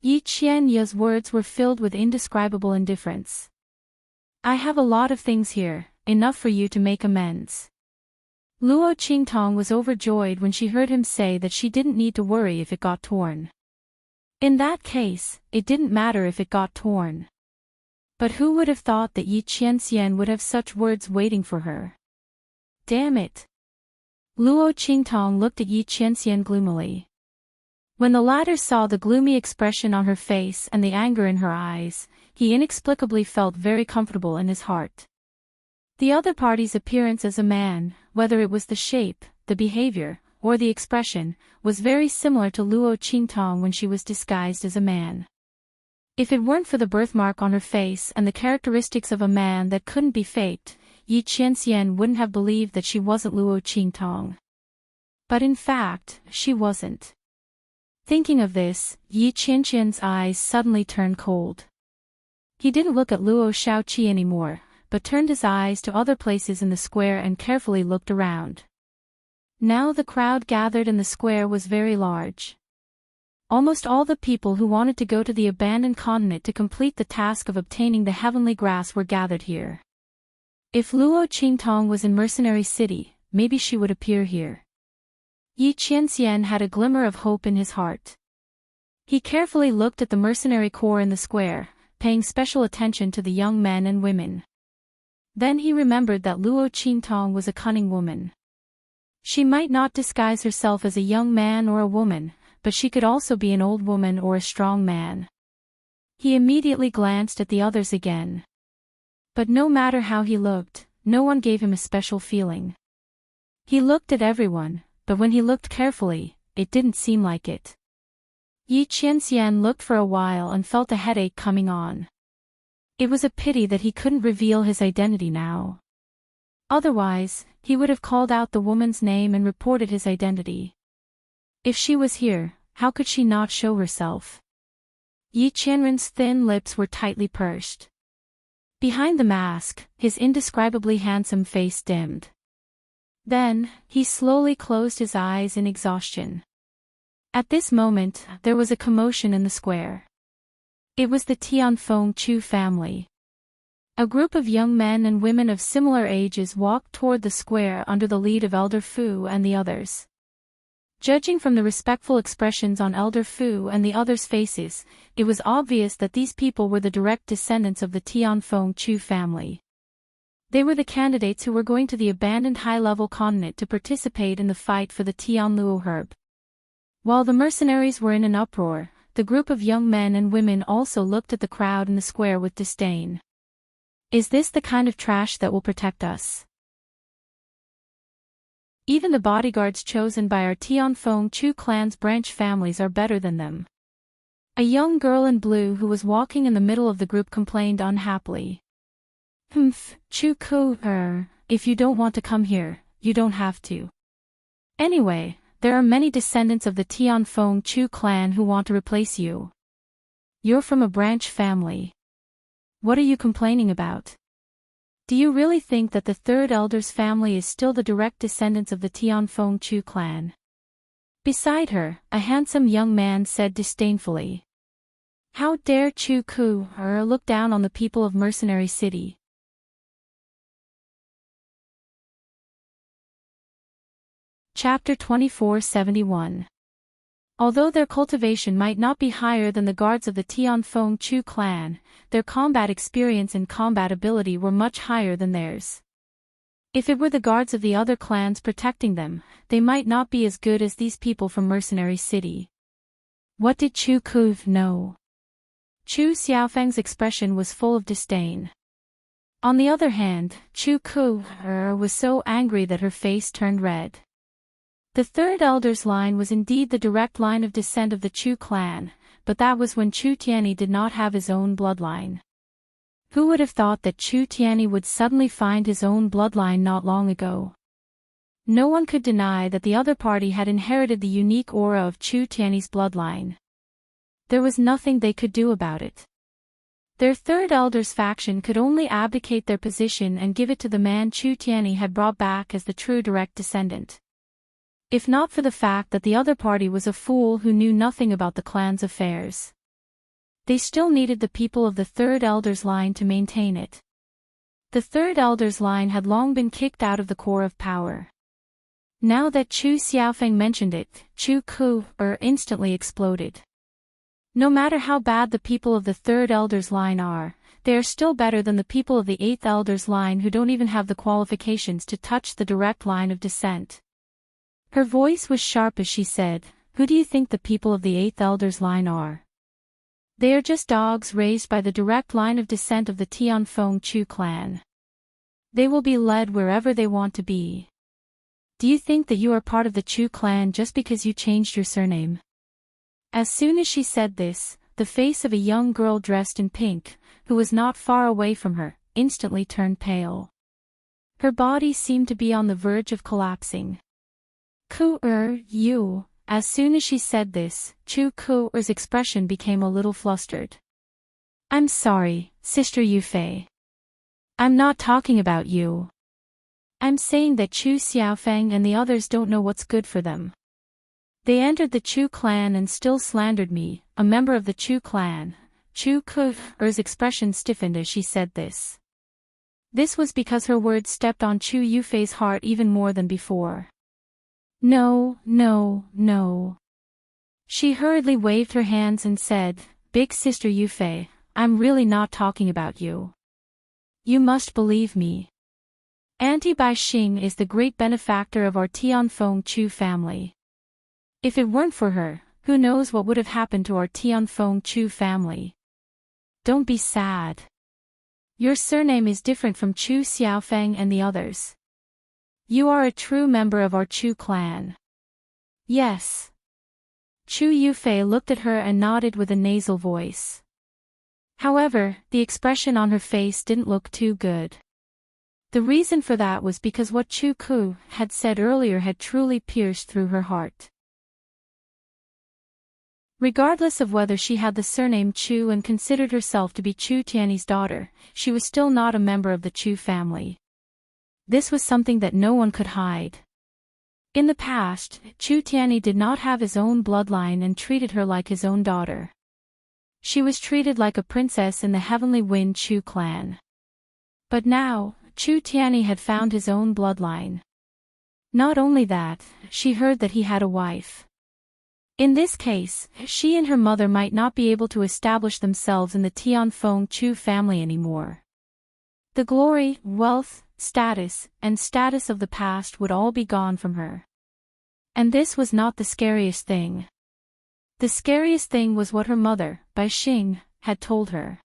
Yi Qianya's words were filled with indescribable indifference. I have a lot of things here, enough for you to make amends. Luo Qingtong was overjoyed when she heard him say that she didn't need to worry if it got torn. In that case, it didn't matter if it got torn. But who would have thought that Yi Qianxian would have such words waiting for her? Damn it. Luo Qingtong looked at Yi Qianxian gloomily. When the latter saw the gloomy expression on her face and the anger in her eyes, he inexplicably felt very comfortable in his heart. The other party's appearance as a man, whether it was the shape, the behavior, or the expression, was very similar to Luo Qingtong when she was disguised as a man. If it weren't for the birthmark on her face and the characteristics of a man that couldn't be faked, Yi Qianxian wouldn't have believed that she wasn't Luo Qingtong. But in fact, she wasn't. Thinking of this, Yi Qianxian's eyes suddenly turned cold. He didn't look at Luo Shaoqi anymore, but turned his eyes to other places in the square and carefully looked around. Now the crowd gathered in the square was very large. Almost all the people who wanted to go to the abandoned continent to complete the task of obtaining the heavenly grass were gathered here. If Luo Qingtong was in Mercenary City, maybe she would appear here. Yi Qianxian had a glimmer of hope in his heart. He carefully looked at the mercenary corps in the square, paying special attention to the young men and women. Then he remembered that Luo Qingtong was a cunning woman. She might not disguise herself as a young man or a woman, but she could also be an old woman or a strong man. He immediately glanced at the others again. But no matter how he looked, no one gave him a special feeling. He looked at everyone, but when he looked carefully, it didn't seem like it. Yi Qianxian looked for a while and felt a headache coming on. It was a pity that he couldn't reveal his identity now. Otherwise, he would have called out the woman's name and reported his identity. If she was here, how could she not show herself? Yi Qianren's thin lips were tightly pursed. Behind the mask, his indescribably handsome face dimmed. Then, he slowly closed his eyes in exhaustion. At this moment, there was a commotion in the square. It was the Tianfeng Chu family. A group of young men and women of similar ages walked toward the square under the lead of Elder Fu and the others. Judging from the respectful expressions on Elder Fu and the others' faces, it was obvious that these people were the direct descendants of the Tianfeng Chu family. They were the candidates who were going to the abandoned high-level continent to participate in the fight for the Tianluo herb. While the mercenaries were in an uproar, the group of young men and women also looked at the crowd in the square with disdain. Is this the kind of trash that will protect us? Even the bodyguards chosen by our Tianfeng Chu clan's branch families are better than them. A young girl in blue who was walking in the middle of the group complained unhappily. Chu Ku, if you don't want to come here, you don't have to. Anyway, there are many descendants of the Tianfeng Chu clan who want to replace you. You're from a branch family. What are you complaining about? Do you really think that the third elder's family is still the direct descendants of the Tianfeng Chu clan? Beside her, a handsome young man said disdainfully. How dare Chu Ku look down on the people of Mercenary City? Chapter 2471. Although their cultivation might not be higher than the guards of the Tianfeng Chu clan, their combat experience and combat ability were much higher than theirs. If it were the guards of the other clans protecting them, they might not be as good as these people from Mercenary City. What did Chu Ku know? Chu Xiaofeng's expression was full of disdain. On the other hand, Chu Ku was so angry that her face turned red. The third elder's line was indeed the direct line of descent of the Chu clan, but that was when Chu Tianyi did not have his own bloodline. Who would have thought that Chu Tianyi would suddenly find his own bloodline not long ago? No one could deny that the other party had inherited the unique aura of Chu Tianyi's bloodline. There was nothing they could do about it. Their third elder's faction could only abdicate their position and give it to the man Chu Tianyi had brought back as the true direct descendant. If not for the fact that the other party was a fool who knew nothing about the clan's affairs. They still needed the people of the third elder's line to maintain it. The third elder's line had long been kicked out of the core of power. Now that Chu Xiaofeng mentioned it, Chu Ku instantly exploded. No matter how bad the people of the third elder's line are, they are still better than the people of the eighth elder's line who don't even have the qualifications to touch the direct line of descent. Her voice was sharp as she said, "Who do you think the people of the eighth elder's line are? They are just dogs raised by the direct line of descent of the Tianfeng Chu clan. They will be led wherever they want to be. Do you think that you are part of the Chu clan just because you changed your surname?" As soon as she said this, the face of a young girl dressed in pink, who was not far away from her, instantly turned pale. Her body seemed to be on the verge of collapsing. You. As soon as she said this, Chu Ku's expression became a little flustered. I'm sorry, Sister Yufei. I'm not talking about you. I'm saying that Chu Xiaofeng and the others don't know what's good for them. They entered the Chu clan and still slandered me, a member of the Chu clan. Chu Ku's expression stiffened as she said this. This was because her words stepped on Chu Yufei's heart even more than before. No, no, no. She hurriedly waved her hands and said, Big Sister Yufei, I'm really not talking about you. You must believe me. Auntie Bai Xing is the great benefactor of our Tianfeng Chu family. If it weren't for her, who knows what would have happened to our Tianfeng Chu family. Don't be sad. Your surname is different from Chu Xiaofeng and the others. You are a true member of our Chu clan. Yes. Chu Yufei looked at her and nodded with a nasal voice. However, the expression on her face didn't look too good. The reason for that was because what Chu Ku had said earlier had truly pierced through her heart. Regardless of whether she had the surname Chu and considered herself to be Chu Tiany's daughter, she was still not a member of the Chu family. This was something that no one could hide. In the past, Chu Tiany did not have his own bloodline and treated her like his own daughter. She was treated like a princess in the Heavenly Wind Chu clan. But now, Chu Tiany had found his own bloodline. Not only that, she heard that he had a wife. In this case, she and her mother might not be able to establish themselves in the Tianfeng Chu family anymore. The glory, wealth, status of the past would all be gone from her. And this was not the scariest thing. The scariest thing was what her mother, Bai Xing, had told her.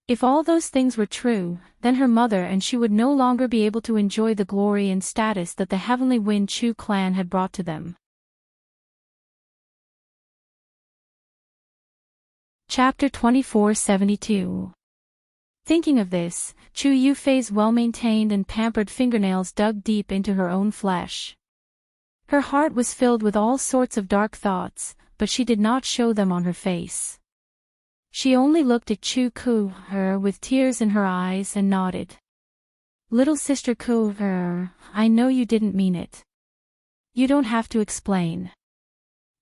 If all those things were true, then her mother and she would no longer be able to enjoy the glory and status that the Heavenly Wind Chu clan had brought to them. Chapter 2472. Thinking of this, Chu Yufei's well-maintained and pampered fingernails dug deep into her own flesh. Her heart was filled with all sorts of dark thoughts, but she did not show them on her face. She only looked at Chu Ku with tears in her eyes and nodded. Little Sister Ku, I know you didn't mean it. You don't have to explain.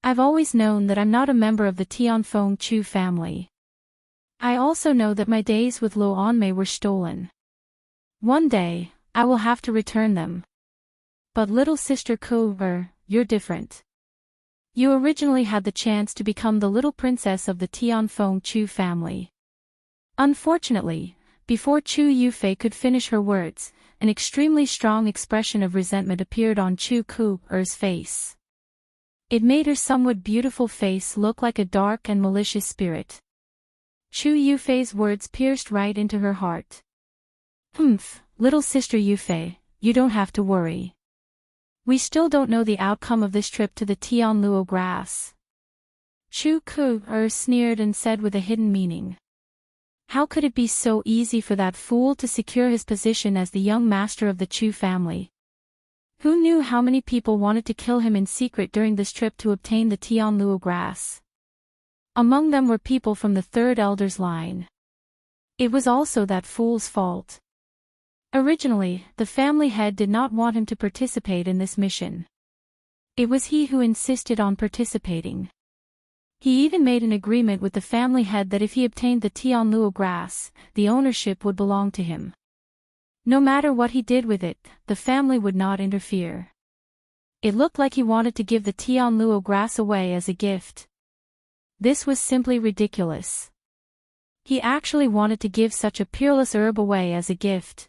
I've always known that I'm not a member of the Tianfeng Chu family. I also know that my days with Lo Anmei were stolen. One day, I will have to return them. But little Sister Ku, you're different. You originally had the chance to become the little princess of the Tianfeng Chu family. Unfortunately, before Chu Yufei could finish her words, an extremely strong expression of resentment appeared on Chu Ku's face. It made her somewhat beautiful face look like a dark and malicious spirit. Chu Yufei's words pierced right into her heart. Little Sister Yufei, you don't have to worry. We still don't know the outcome of this trip to the Tianluo grass. Chu Ku sneered and said with a hidden meaning. How could it be so easy for that fool to secure his position as the young master of the Chu family? Who knew how many people wanted to kill him in secret during this trip to obtain the Tianluo grass? Among them were people from the third elder's line. It was also that fool's fault. Originally, the family head did not want him to participate in this mission. It was he who insisted on participating. He even made an agreement with the family head that if he obtained the Tianluo grass, the ownership would belong to him. No matter what he did with it, the family would not interfere. It looked like he wanted to give the Tianluo grass away as a gift. This was simply ridiculous. He actually wanted to give such a peerless herb away as a gift.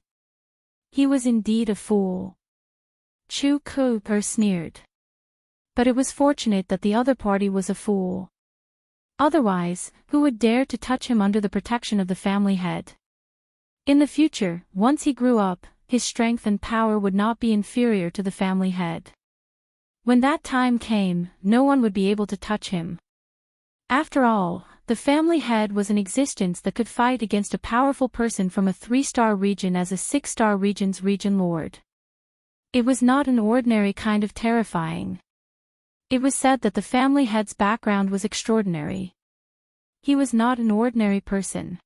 He was indeed a fool. Chu Ku sneered. But it was fortunate that the other party was a fool. Otherwise, who would dare to touch him under the protection of the family head? In the future, once he grew up, his strength and power would not be inferior to the family head. When that time came, no one would be able to touch him. After all, the family head was an existence that could fight against a powerful person from a 3-star region as a 6-star region's region lord. It was not an ordinary kind of terrifying. It was said that the family head's background was extraordinary. He was not an ordinary person.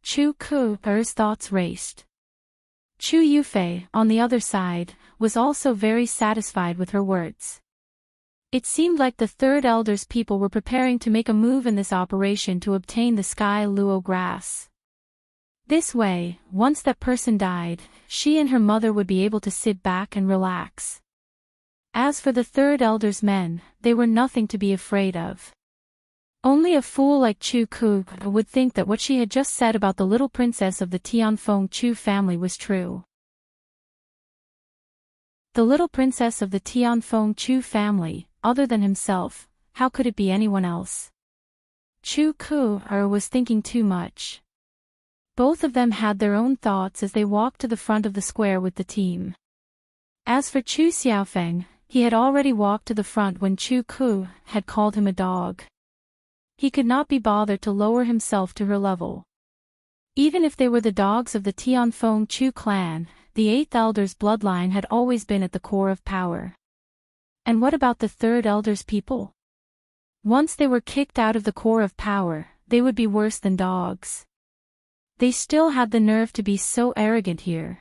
Chu Ku's thoughts raced. Chu Yufei, on the other side, was also very satisfied with her words. It seemed like the third elder's people were preparing to make a move in this operation to obtain the sky luo grass. This way, once that person died, she and her mother would be able to sit back and relax. As for the third elder's men, they were nothing to be afraid of. Only a fool like Chu Ku would think that what she had just said about the little princess of the Tianfeng Chu family was true. The little princess of the Tianfeng Chu family, other than himself, how could it be anyone else? Chu Ku was thinking too much. Both of them had their own thoughts as they walked to the front of the square with the team. As for Chu Xiaofeng, he had already walked to the front when Chu Ku had called him a dog. He could not be bothered to lower himself to her level. Even if they were the dogs of the Tianfeng Chu clan, the eighth elder's bloodline had always been at the core of power. And what about the third elder's people? Once they were kicked out of the core of power, they would be worse than dogs. They still had the nerve to be so arrogant here.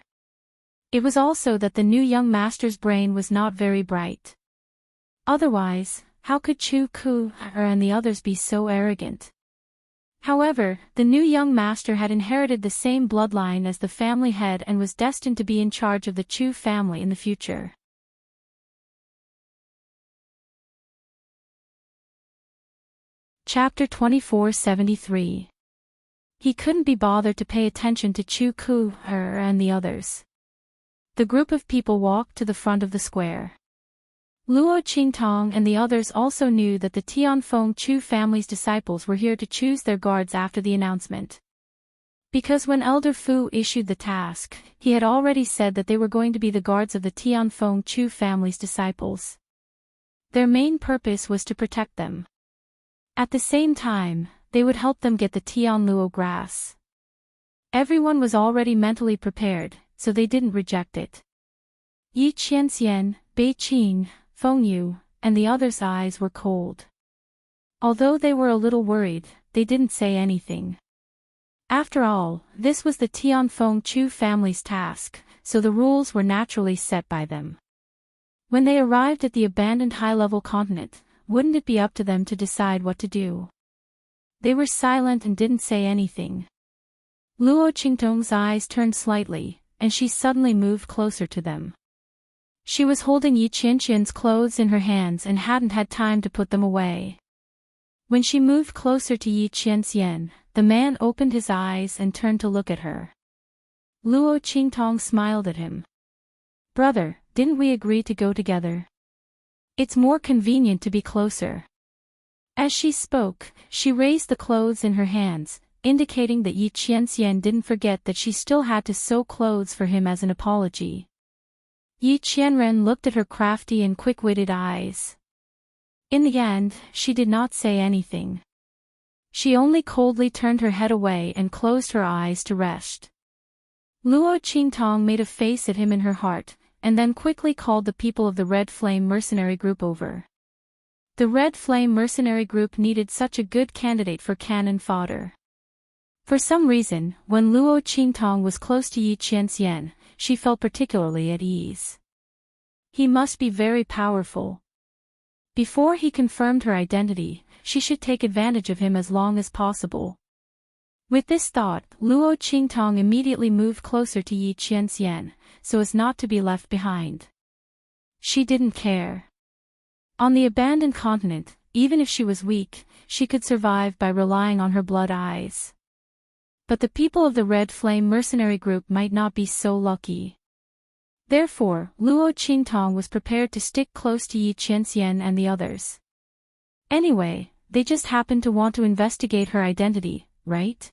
It was also that the new young master's brain was not very bright. Otherwise, how could Chu Ku and the others be so arrogant? However, the new young master had inherited the same bloodline as the family head and was destined to be in charge of the Chu family in the future. Chapter 2473. He couldn't be bothered to pay attention to Chu Ku and the others. The group of people walked to the front of the square. Luo Qingtong and the others also knew that the Tianfeng Chu family's disciples were here to choose their guards after the announcement. Because when Elder Fu issued the task, he had already said that they were going to be the guards of the Tianfeng Chu family's disciples. Their main purpose was to protect them. At the same time, they would help them get the Tianluo grass. Everyone was already mentally prepared, so they didn't reject it. Yi Qianxian, Bei Qing, Feng Yu, and the others' eyes were cold. Although they were a little worried, they didn't say anything. After all, this was the Tianfeng Chu family's task, so the rules were naturally set by them. When they arrived at the abandoned high-level continent, wouldn't it be up to them to decide what to do? They were silent and didn't say anything. Luo Qingtong's eyes turned slightly, and she suddenly moved closer to them. She was holding Yi Qianxian's clothes in her hands and hadn't had time to put them away. When she moved closer to Yi Qianxian, the man opened his eyes and turned to look at her. Luo Qingtong smiled at him. "Brother, didn't we agree to go together? It's more convenient to be closer." As she spoke, she raised the clothes in her hands, indicating that Yi Qianxian didn't forget that she still had to sew clothes for him as an apology. Yi Qianren looked at her crafty and quick-witted eyes. In the end, she did not say anything. She only coldly turned her head away and closed her eyes to rest. Luo Qingtong made a face at him in her heart, and then quickly called the people of the Red Flame mercenary group over. The Red Flame mercenary group needed such a good candidate for cannon fodder. For some reason, when Luo Qingtong was close to Yi Qianxian, she felt particularly at ease. He must be very powerful. Before he confirmed her identity, she should take advantage of him as long as possible. With this thought, Luo Qingtong immediately moved closer to Yi Qianxian, so as not to be left behind. She didn't care. On the abandoned continent, even if she was weak, she could survive by relying on her blood eyes. But the people of the Red Flame mercenary group might not be so lucky. Therefore, Luo Qingtong was prepared to stick close to Yi Qianxian and the others. Anyway, they just happened to want to investigate her identity, right?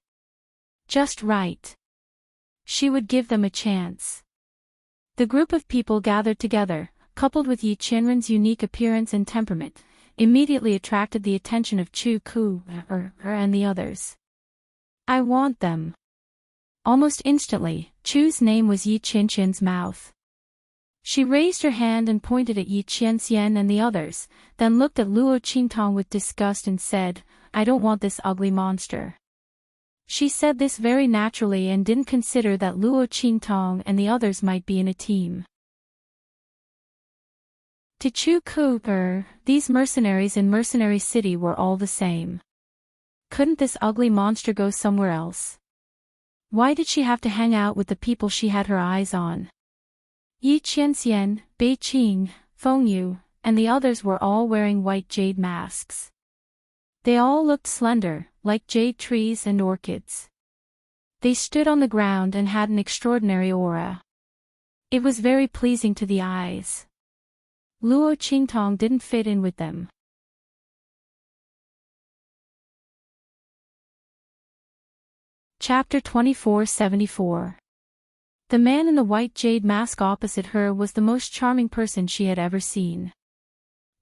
Just right. She would give them a chance. The group of people gathered together, coupled with Yi Qianren's unique appearance and temperament, immediately attracted the attention of Chu Ku and the others. "I want them." Almost instantly, Chu's name was Yi Qianxian's mouth. She raised her hand and pointed at Yi Qianxian and the others, then looked at Luo Qingtong with disgust and said, I don't want this ugly monster. She said this very naturally and didn't consider that Luo Qingtong and the others might be in a team. To Chu Ku, these mercenaries in Mercenary City were all the same. Couldn't this ugly monster go somewhere else? Why did she have to hang out with the people she had her eyes on? Yi Qianxian, Bei Qing, Feng Yu, and the others were all wearing white jade masks. They all looked slender, like jade trees and orchids. They stood on the ground and had an extraordinary aura. It was very pleasing to the eyes. Luo Qingtong didn't fit in with them. Chapter 2474. The man in the white jade mask opposite her was the most charming person she had ever seen.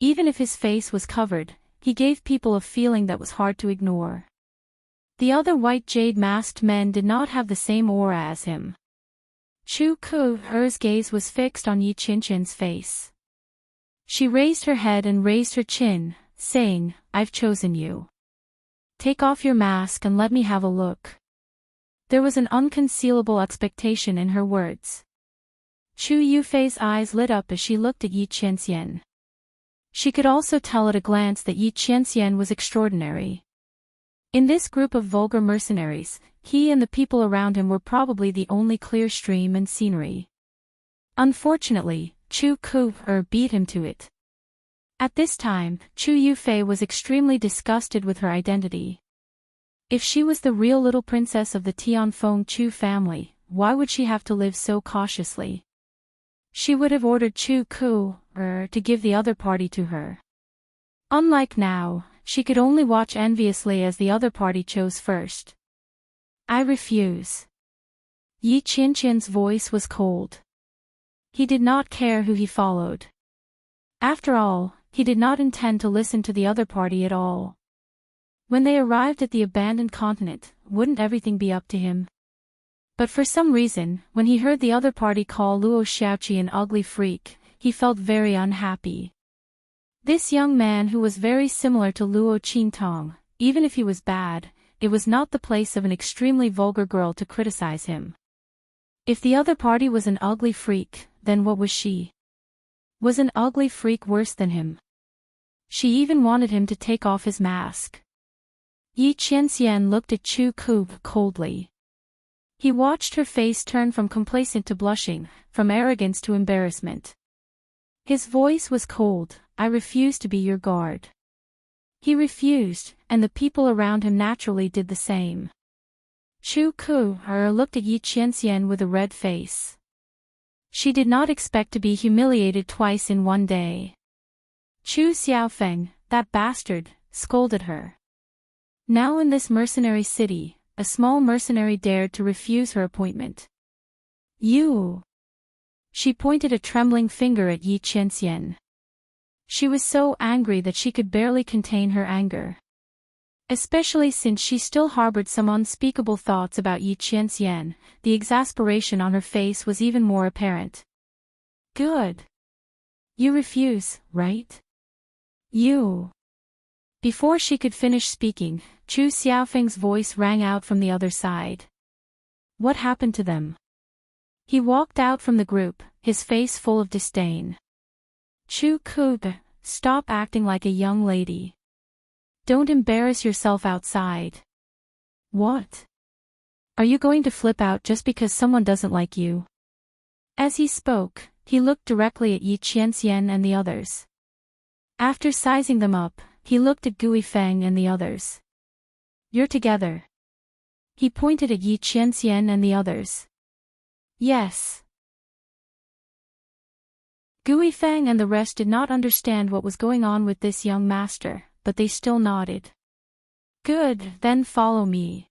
Even if his face was covered, he gave people a feeling that was hard to ignore. The other white jade-masked men did not have the same aura as him. Chu Ku's gaze was fixed on Yi Qianxian's face. She raised her head and raised her chin, saying, "I've chosen you. Take off your mask and let me have a look." There was an unconcealable expectation in her words. Chu Yufei's eyes lit up as she looked at Yi Qianxian. She could also tell at a glance that Yi Qianxian was extraordinary. In this group of vulgar mercenaries, he and the people around him were probably the only clear stream and scenery. Unfortunately, Chu Ku beat him to it. At this time, Chu Yufei was extremely disgusted with her identity. If she was the real little princess of the Tianfeng Chu family, why would she have to live so cautiously? She would have ordered Chu Ku to give the other party to her. Unlike now, she could only watch enviously as the other party chose first. "I refuse." Yi Qianxian's voice was cold. He did not care who he followed. After all, he did not intend to listen to the other party at all. When they arrived at the abandoned continent, wouldn't everything be up to him? But for some reason, when he heard the other party call Luo Xiaoqi an ugly freak, he felt very unhappy. This young man who was very similar to Luo Qingtong, even if he was bad, it was not the place of an extremely vulgar girl to criticize him. If the other party was an ugly freak, then what was she? Was an ugly freak worse than him? She even wanted him to take off his mask. Yi Qianxian looked at Chu Ku coldly. He watched her face turn from complacent to blushing, from arrogance to embarrassment. His voice was cold. "I refuse to be your guard." He refused, and the people around him naturally did the same. Chu Ku looked at Yi Qianxian with a red face. She did not expect to be humiliated twice in one day. Chu Xiaofeng, that bastard, scolded her. Now in this mercenary city, a small mercenary dared to refuse her appointment. "You!" She pointed a trembling finger at Yi Qianxian. She was so angry that she could barely contain her anger. Especially since she still harbored some unspeakable thoughts about Yi Qianxian, the exasperation on her face was even more apparent. "Good. You refuse, right? You." Before she could finish speaking, Chu Xiaofeng's voice rang out from the other side. "What happened to them?" He walked out from the group, his face full of disdain. "Chu Ku, stop acting like a young lady. Don't embarrass yourself outside." "What? Are you going to flip out just because someone doesn't like you?" As he spoke, he looked directly at Yi Qianxian and the others. After sizing them up, he looked at Gui Feng and the others. "You're together." He pointed at Yi Qianxian and the others. "Yes." Gui Feng and the rest did not understand what was going on with this young master, but they still nodded. "Good, then follow me,"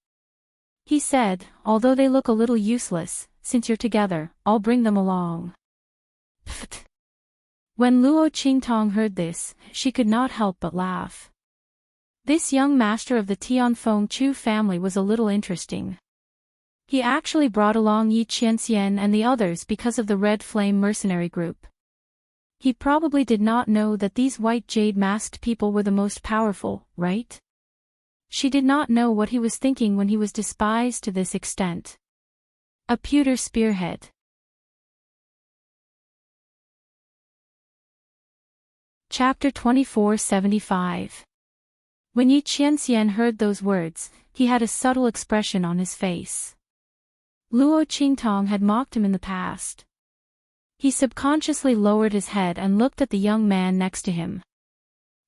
he said, "although they look a little useless, since you're together, I'll bring them along." Pfft. When Luo Qingtong heard this, she could not help but laugh. This young master of the Tianfeng Chu family was a little interesting. He actually brought along Yi Qianxian and the others because of the Red Flame mercenary group. He probably did not know that these white jade-masked people were the most powerful, right? She did not know what he was thinking when he was despised to this extent. A pewter spearhead. Chapter 2475. When Yi Qianxian heard those words, he had a subtle expression on his face. Luo Qingtong had mocked him in the past. He subconsciously lowered his head and looked at the young man next to him.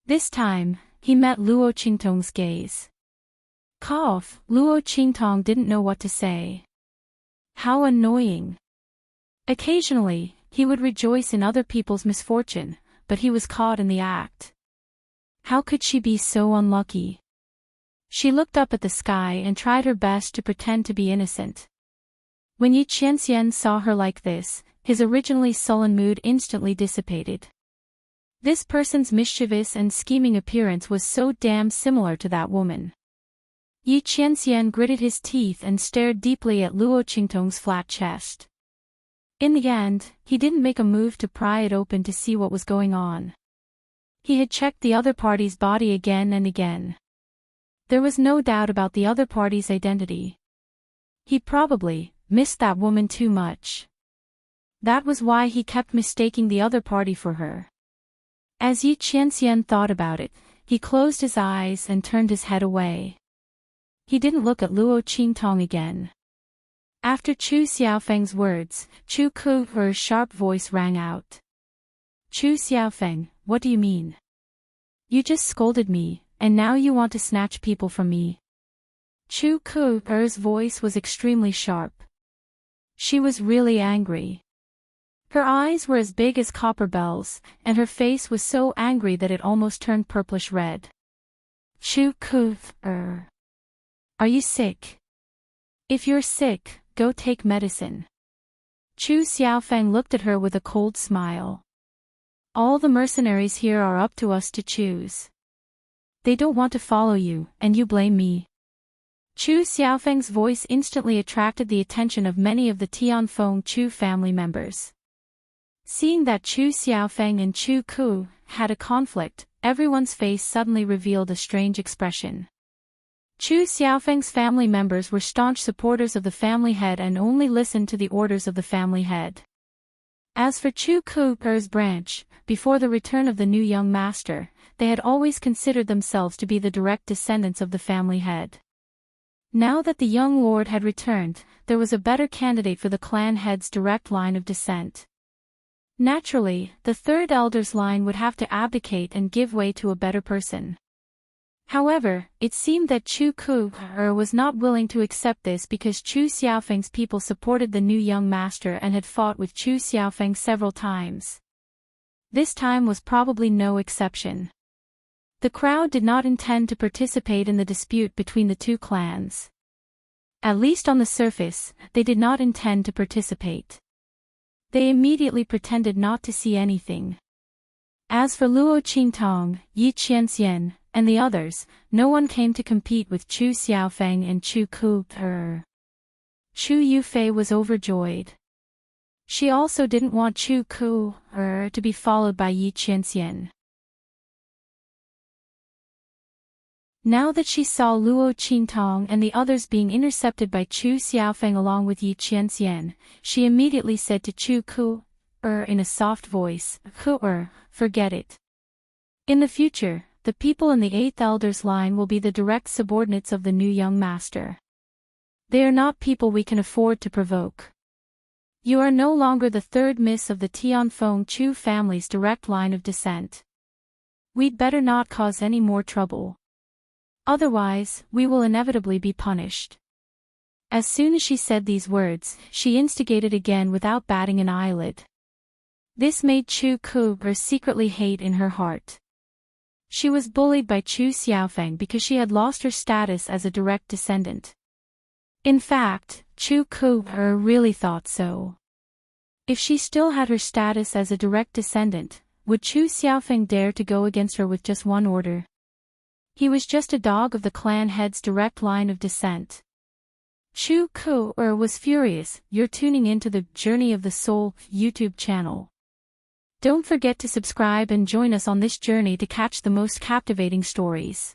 This time, he met Luo Qingtong's gaze. Cough, Luo Qingtong didn't know what to say. How annoying. Occasionally, he would rejoice in other people's misfortune, but he was caught in the act. How could she be so unlucky? She looked up at the sky and tried her best to pretend to be innocent. When Yi Qianxian saw her like this, his originally sullen mood instantly dissipated. This person's mischievous and scheming appearance was so damn similar to that woman. Yi Qianxian gritted his teeth and stared deeply at Luo Qingtong's flat chest. In the end, he didn't make a move to pry it open to see what was going on. He had checked the other party's body again and again. There was no doubt about the other party's identity. He probably missed that woman too much. That was why he kept mistaking the other party for her. As Yi Qianxian thought about it, he closed his eyes and turned his head away. He didn't look at Luo Qingtong again. After Chu Xiaofeng's words, Chu Ku's sharp voice rang out. Chu Xiaofeng, what do you mean? You just scolded me, and now you want to snatch people from me. Chu Ku's voice was extremely sharp. She was really angry. Her eyes were as big as copper bells, and her face was so angry that it almost turned purplish red. Chu Ku, are you sick? If you're sick, go take medicine. Chu Xiaofeng looked at her with a cold smile. All the mercenaries here are up to us to choose. They don't want to follow you, and you blame me. Chu Xiaofeng's voice instantly attracted the attention of many of the Tianfeng Chu family members. Seeing that Chu Xiaofeng and Chu Ku had a conflict, everyone's face suddenly revealed a strange expression. Chu Xiaofeng's family members were staunch supporters of the family head and only listened to the orders of the family head. As for Chu Ku's branch, before the return of the new young master, they had always considered themselves to be the direct descendants of the family head. Now that the young lord had returned, there was a better candidate for the clan head's direct line of descent. Naturally, the third elder's line would have to abdicate and give way to a better person. However, it seemed that Chu Ku was not willing to accept this because Chu Xiaofeng's people supported the new young master and had fought with Chu Xiaofeng several times. This time was probably no exception. The crowd did not intend to participate in the dispute between the two clans. At least on the surface, they did not intend to participate. They immediately pretended not to see anything. As for Luo Qingtong, Yi Qianxian, and the others, no one came to compete with Chu Xiaofeng and Chu Ku. Chu Yufei was overjoyed. She also didn't want Chu Ku to be followed by Yi Qianxian. Now that she saw Luo Qingtong and the others being intercepted by Chu Xiaofeng along with Yi Qianxian, she immediately said to Chu Ku in a soft voice, forget it. In the future, the people in the 8th elder's line will be the direct subordinates of the new young master. They are not people we can afford to provoke. You are no longer the third miss of the Tianfeng Chu family's direct line of descent. We'd better not cause any more trouble. Otherwise, we will inevitably be punished. As soon as she said these words, she instigated again without batting an eyelid. This made Chu Ku secretly hate in her heart. She was bullied by Chu Xiaofeng because she had lost her status as a direct descendant. In fact, Chu Ku really thought so. If she still had her status as a direct descendant, would Chu Xiaofeng dare to go against her with just one order? He was just a dog of the clan head's direct line of descent. Chu Ku was furious. You're tuning into the Journey of the Soul YouTube channel. Don't forget to subscribe and join us on this journey to catch the most captivating stories.